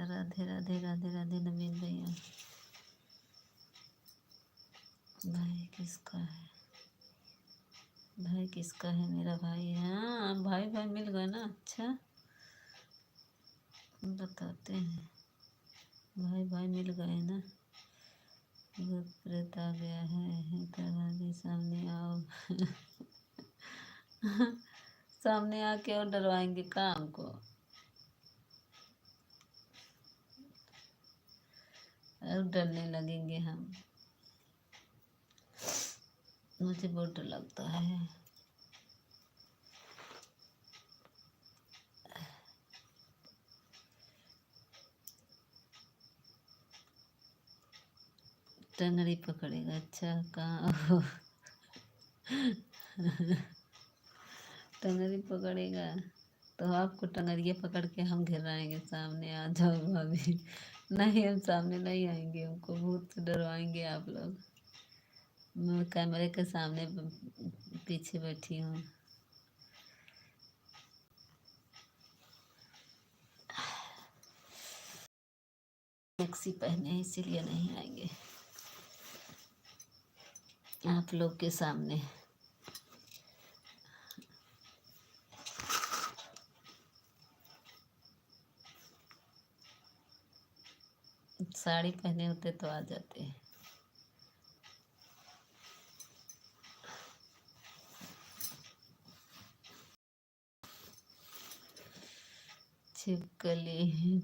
राधे राधे राधे राधे नवीन भैया। भाई किसका है, भाई किसका है, मेरा भाई है। हाँ भाई भाई मिल गए ना, अच्छा बताते हैं। भाई भाई मिल गए ना। भूत प्रेत आ गया है दरवाजे सामने आओ। सामने आके और डरवाएंगे काम को। और डरने लगेंगे हम। मुझे बहुत डर लगता है। टंगड़ी पकड़ेगा, अच्छा कहाँ। टंगड़ी पकड़ेगा तो आपको टंगड़िए पकड़ के हम घेराएंगे, सामने आ जाओ भाभी। नहीं हम सामने नहीं आएंगे, हमको भूत से डरवाएंगे आप लोग। मैं कैमरे के सामने पीछे बैठी हूँ। मैक्सी पहने हैं इसीलिए नहीं आएंगे आप लोग के सामने। साड़ी पहने होते तो आ जाते हैं। छिपकली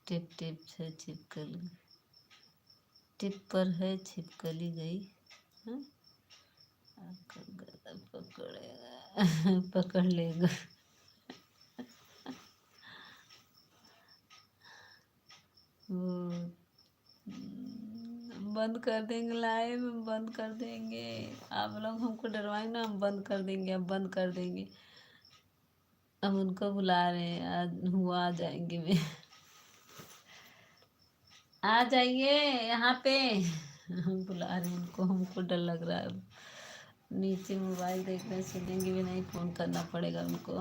टिप टिप से छिपकली, टिप पर है छिपकली गई। हाँ? पकड़ेगा पकड़ लेगा। वो बंद कर देंगे, लाइव बंद कर देंगे। आप लोग हमको डरवाएंगे ना, हम बंद कर देंगे, अब बंद कर देंगे। अब उनको बुला रहे हैं, आज वो आ जाएंगे। वे आ जाइए यहाँ पे। हम बुला रहे हैं उनको, हमको डर लग रहा है। नीचे मोबाइल देख रहे, सुनेंगे भी नहीं, फोन करना पड़ेगा उनको।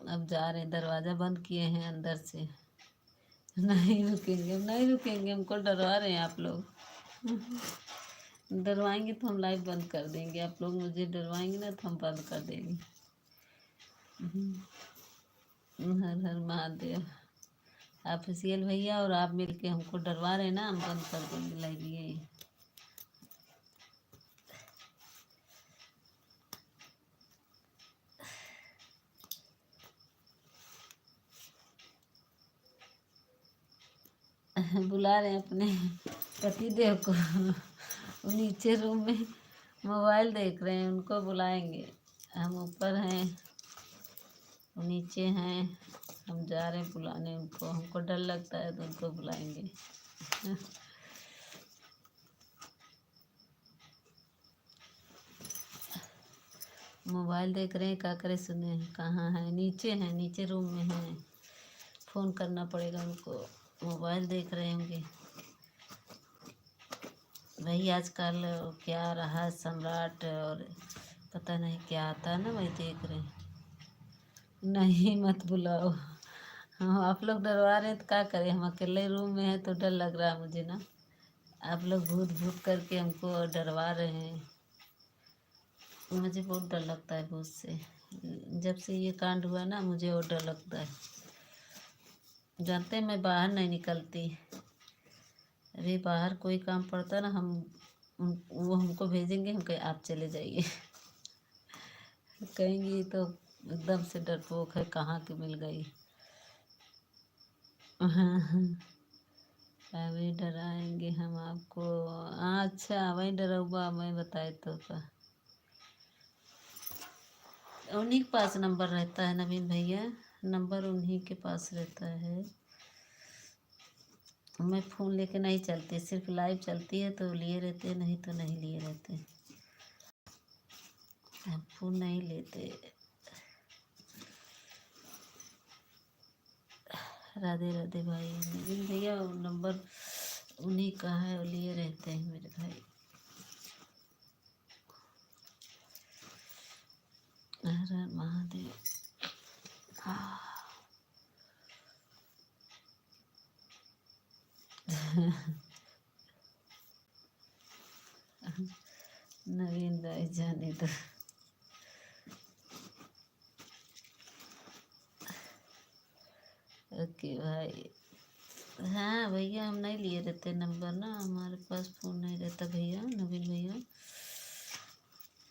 अब जा रहे हैं, दरवाजा बंद किए हैं अंदर से। नहीं रुकेंगे, नहीं रुकेंगे, हमको डरवा रहे हैं आप लोग। डरवाएंगे तो हम लाइव बंद कर देंगे, आप लोग मुझे डरवाएंगे ना तो हम बंद कर देंगे। हर हर महादेव। ऑफिशियल भैया और आप मिलके हमको डरवा रहे हैं ना, हम बंद कर देंगे लाइव ये। बुला रहे हैं अपने पतिदेव को। वो नीचे रूम में मोबाइल देख रहे हैं, उनको बुलाएंगे। हम ऊपर हैं, वो नीचे हैं, हम जा रहे हैं बुलाने उनको। हमको डर लगता है तो उनको बुलाएंगे। मोबाइल देख रहे हैं, क्या करे, सुने कहाँ है, नीचे हैं, नीचे रूम में हैं। फ़ोन करना पड़ेगा उनको, मोबाइल देख रहे होंगे। वही आजकल क्या रहा सम्राट और पता नहीं क्या आता है ना, वही देख रहे हैं। नहीं मत बुलाओ। हाँ आप लोग डरवा रहे हैं तो क्या करें, हम अकेले रूम में हैं तो डर लग रहा है मुझे ना। आप लोग भूत भूत करके हमको डरवा रहे हैं। मुझे बहुत डर लगता है भूत से। जब से ये कांड हुआ ना, मुझे और डर लगता है। जानते हैं मैं बाहर नहीं निकलती। अभी बाहर कोई काम पड़ता ना, वो हमको भेजेंगे, हम कहें आप चले जाइए। कहेंगी तो एकदम से डरपोक है, कहाँ की मिल गई। हाँ, अभी डराएंगे हम आपको। अच्छा वही डराऊंगा मैं बताए तो का। उन्हीं के पास नंबर रहता है नवीन भैया, नंबर उन्हीं के पास रहता है। मैं फ़ोन लेके नहीं चलती, सिर्फ लाइव चलती है तो लिए रहते हैं, नहीं तो नहीं लिए रहते। हम फ़ोन नहीं लेते। राधे राधे भाई। नवीन भैया नंबर उन्हीं का है, वो लिए रहते हैं मेरे भाई। हर हर महादेव। नवीन भाई जाने दो। ओके भाई। हाँ भैया हम नहीं लिए रहते नंबर ना, हमारे पास फ़ोन नहीं रहता भैया नवीन भैया।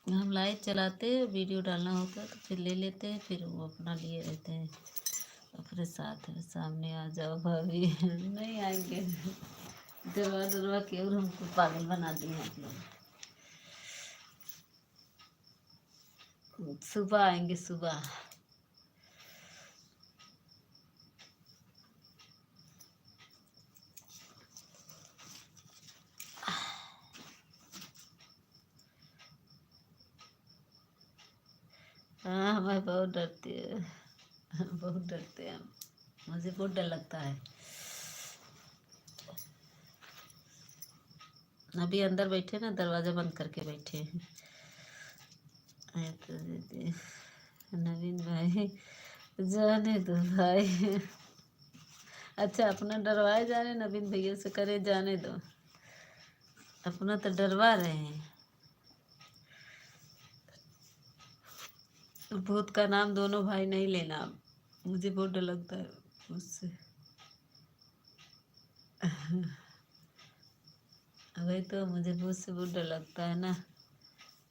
हम लाइव चलाते हैं, वीडियो डालना होता है तो फिर ले लेते हैं, फिर वो अपना लिए रहते हैं अपने साथ में। सामने आ जाओ भाभी। नहीं आएंगे। डरवा डरवा के और हमको पागल बना दिए आप लोग। सुबह आएंगे सुबह। हाँ मैं बहुत डरती है। बहुत डरते हैं हम, मुझे बहुत डर लगता है। अभी अंदर बैठे ना, दरवाज़ा बंद करके बैठे हैं। तो दीदी नवीन भाई जाने दो भाई। अच्छा अपना डरवाए जा रहे, नवीन भैया से करे जाने दो। अपना तो डरवा रहे हैं। भूत का नाम दोनों भाई नहीं लेना, मुझे बहुत डर लगता है उससे। वही तो, मुझे भूत से बहुत डर लगता है ना।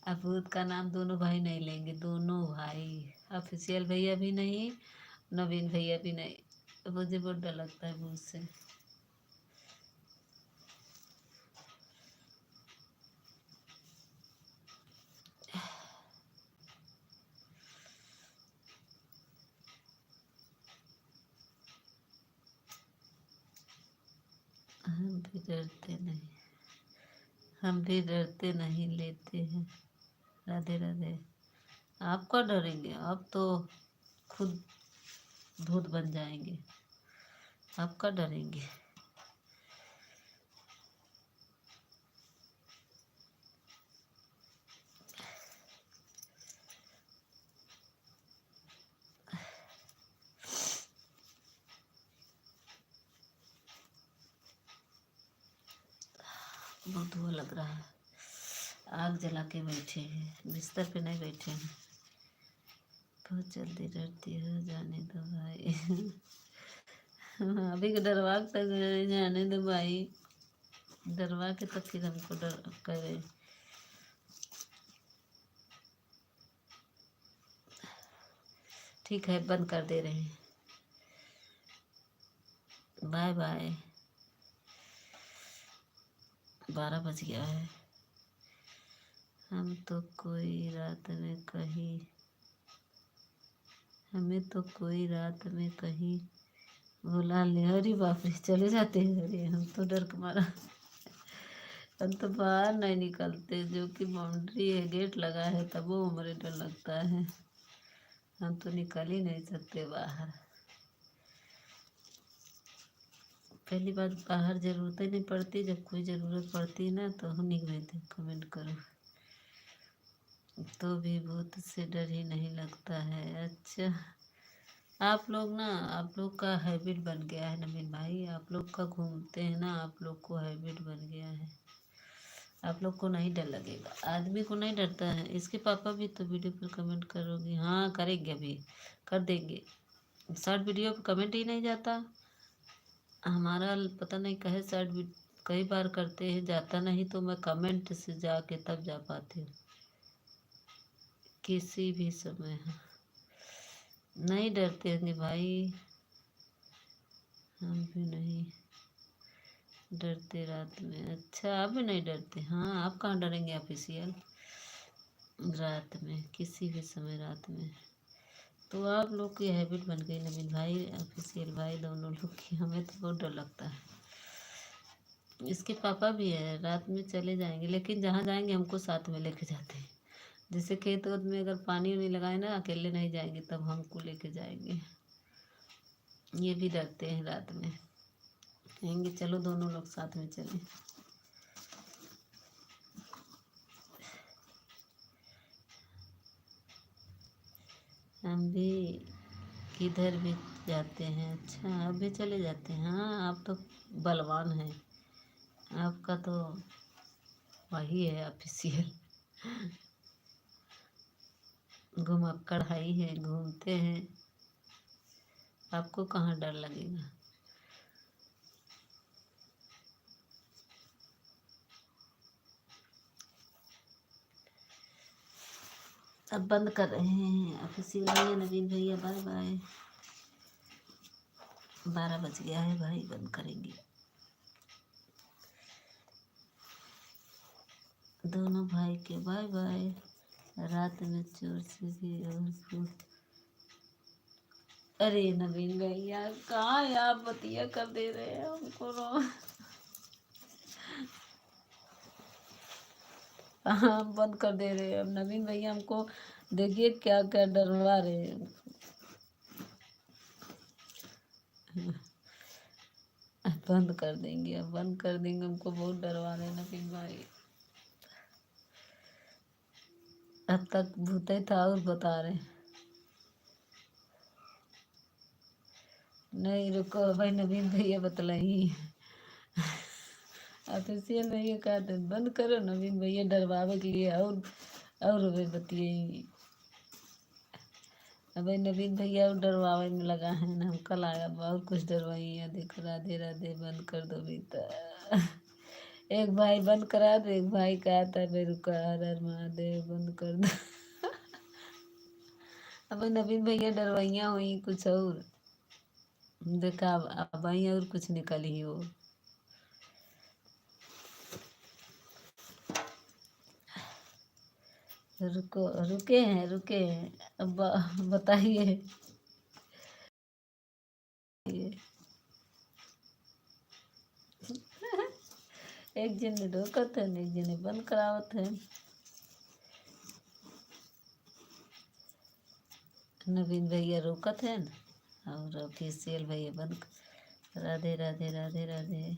अब भूत का नाम दोनों भाई नहीं लेंगे, दोनों भाई। ऑफिशियल भैया भी नहीं, नवीन भैया भी नहीं। मुझे बहुत डर लगता है भूत से। हम भी डरते नहीं, हम भी डरते नहीं, लेते हैं। राधे राधे। आप क्या डरेंगे, आप तो खुद भूत बन जाएंगे। आप क्या डरेंगे। बहुत धुआं लग रहा है, आग जला के बैठे हैं, बिस्तर पे नहीं बैठे हैं। बहुत जल्दी डरती हो, जाने दो भाई। अभी के डरवा के तक जाने दो भाई। डरवा के तक फिर हमको डर करे। ठीक है बंद कर दे रहे हैं। Bye bye. 12 बज गया है। हम तो कोई रात में कहीं, हमें तो कोई रात में कहीं बुला ले। अरे बाप रे चले जाते हैं। अरे हम तो डर के मारा, हम तो बाहर नहीं निकलते, जो कि बाउंड्री है, गेट लगा है, तब वो हमारे डर लगता है। हम तो निकल ही नहीं सकते बाहर। पहली बात, बाहर ज़रूरत ही नहीं पड़ती, जब कोई ज़रूरत पड़ती है ना तो हम निकलते। कमेंट करो तो भी भूत से डर ही नहीं लगता है। अच्छा आप लोग ना, आप लोग का हैबिट बन गया है नवीन भाई, आप लोग का घूमते हैं ना, आप लोग को हैबिट बन गया है। आप लोग को नहीं डर लगेगा, आदमी को नहीं डरता है। इसके पापा भी तो वीडियो पर कमेंट करोगे, हाँ करेंगे, अभी कर देंगे। शॉर्ट वीडियो पर कमेंट ही नहीं जाता हमारा, पता नहीं कहे शॉर्ट कई बार करते हैं जाता नहीं, तो मैं कमेंट से जाके तब जा पाती हूँ किसी भी समय। नहीं डरते होंगे भाई, हम भी नहीं डरते रात में। अच्छा, आप भी नहीं डरते? हाँ, आप कहाँ डरेंगे ऑफिशियल रात में, किसी भी समय रात में। तो आप लोग की हैबिट बन गई नवीन भाई, ऑफिशियल भाई, दोनों लोग की। हमें तो बहुत डर लगता है। इसके पापा भी है, रात में चले जाएंगे, लेकिन जहाँ जाएंगे हमको साथ में लेके जाते हैं। जैसे खेत वेत में अगर पानी नहीं लगाए ना, अकेले नहीं जाएंगे, तब हमको लेके जाएंगे। ये भी डरते हैं रात में, कहेंगे चलो दोनों लोग साथ में चलें। हम भी किधर भी जाते हैं। अच्छा, आप भी चले जाते हैं? हाँ, आप तो बलवान हैं, आपका तो वही है ऑफिशियल। घुमक्कड़ हाई है, घूमते हैं, आपको कहाँ डर लगेगा। अब बंद कर रहे हैं ऑफिशियल भैया, नवीन भैया, बाय बाय। 12 बज गया है भाई, बंद करेंगे। दोनों भाई के बाय बाय। रात में चोर से भी और अरे नवीन भैया, कहाँ है आप? बतिया कर दे रहे हैं हमको रो। हाँ, बंद कर दे रहे हैं अब नवीन भैया, हमको देखिए क्या क्या डरवा रहे हैं। अब बंद कर देंगे, अब बंद कर देंगे, हमको बहुत डरवा रहे हैं नवीन भाई। अब तक भूते था और बता रहे। नहीं रुको भाई, नवीन भैया बतलाई। ऑफिशियल भैया कहा था बंद करो, नवीन भैया डरवावे के लिए और भाई बतिये। अब नवीन भैया और डरवावे में लगा है ना, हम कल आया बहुत कुछ डरवाई। देखो, राधे राधे, बंद कर दो बेटा। एक भाई बंद करा दो, एक भाई कहा था भाई रुका, हर हर महादेव, बंद कर दो। अब नवीन भैया डरवाइया हुई कुछ और, देखा अब आई और कुछ निकली हो। रुको, रुके हैं, अब बताइए। एक जने रोकत है, एक जने बंद करावत है। नवीन भैया रोकत है न, और ऑफिशियल भैया बंद। राधे राधे राधे राधे,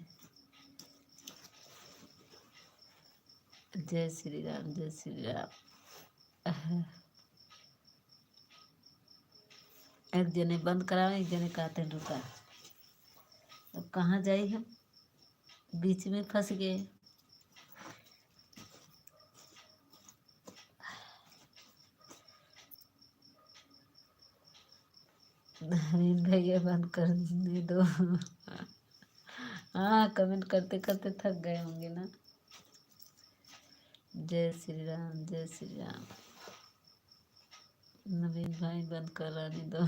जय श्री राम, जय श्री राम। एक जने बंद करावे, एक जने कहते हैं रुका। अब कहाँ जाए हम, बीच में फंस गए। नवीन भैया बंद करने दो। हाँ, कमेंट करते करते थक गए होंगे ना। जय श्री राम, जय श्री राम। नवीन भाई बंद कराने दो।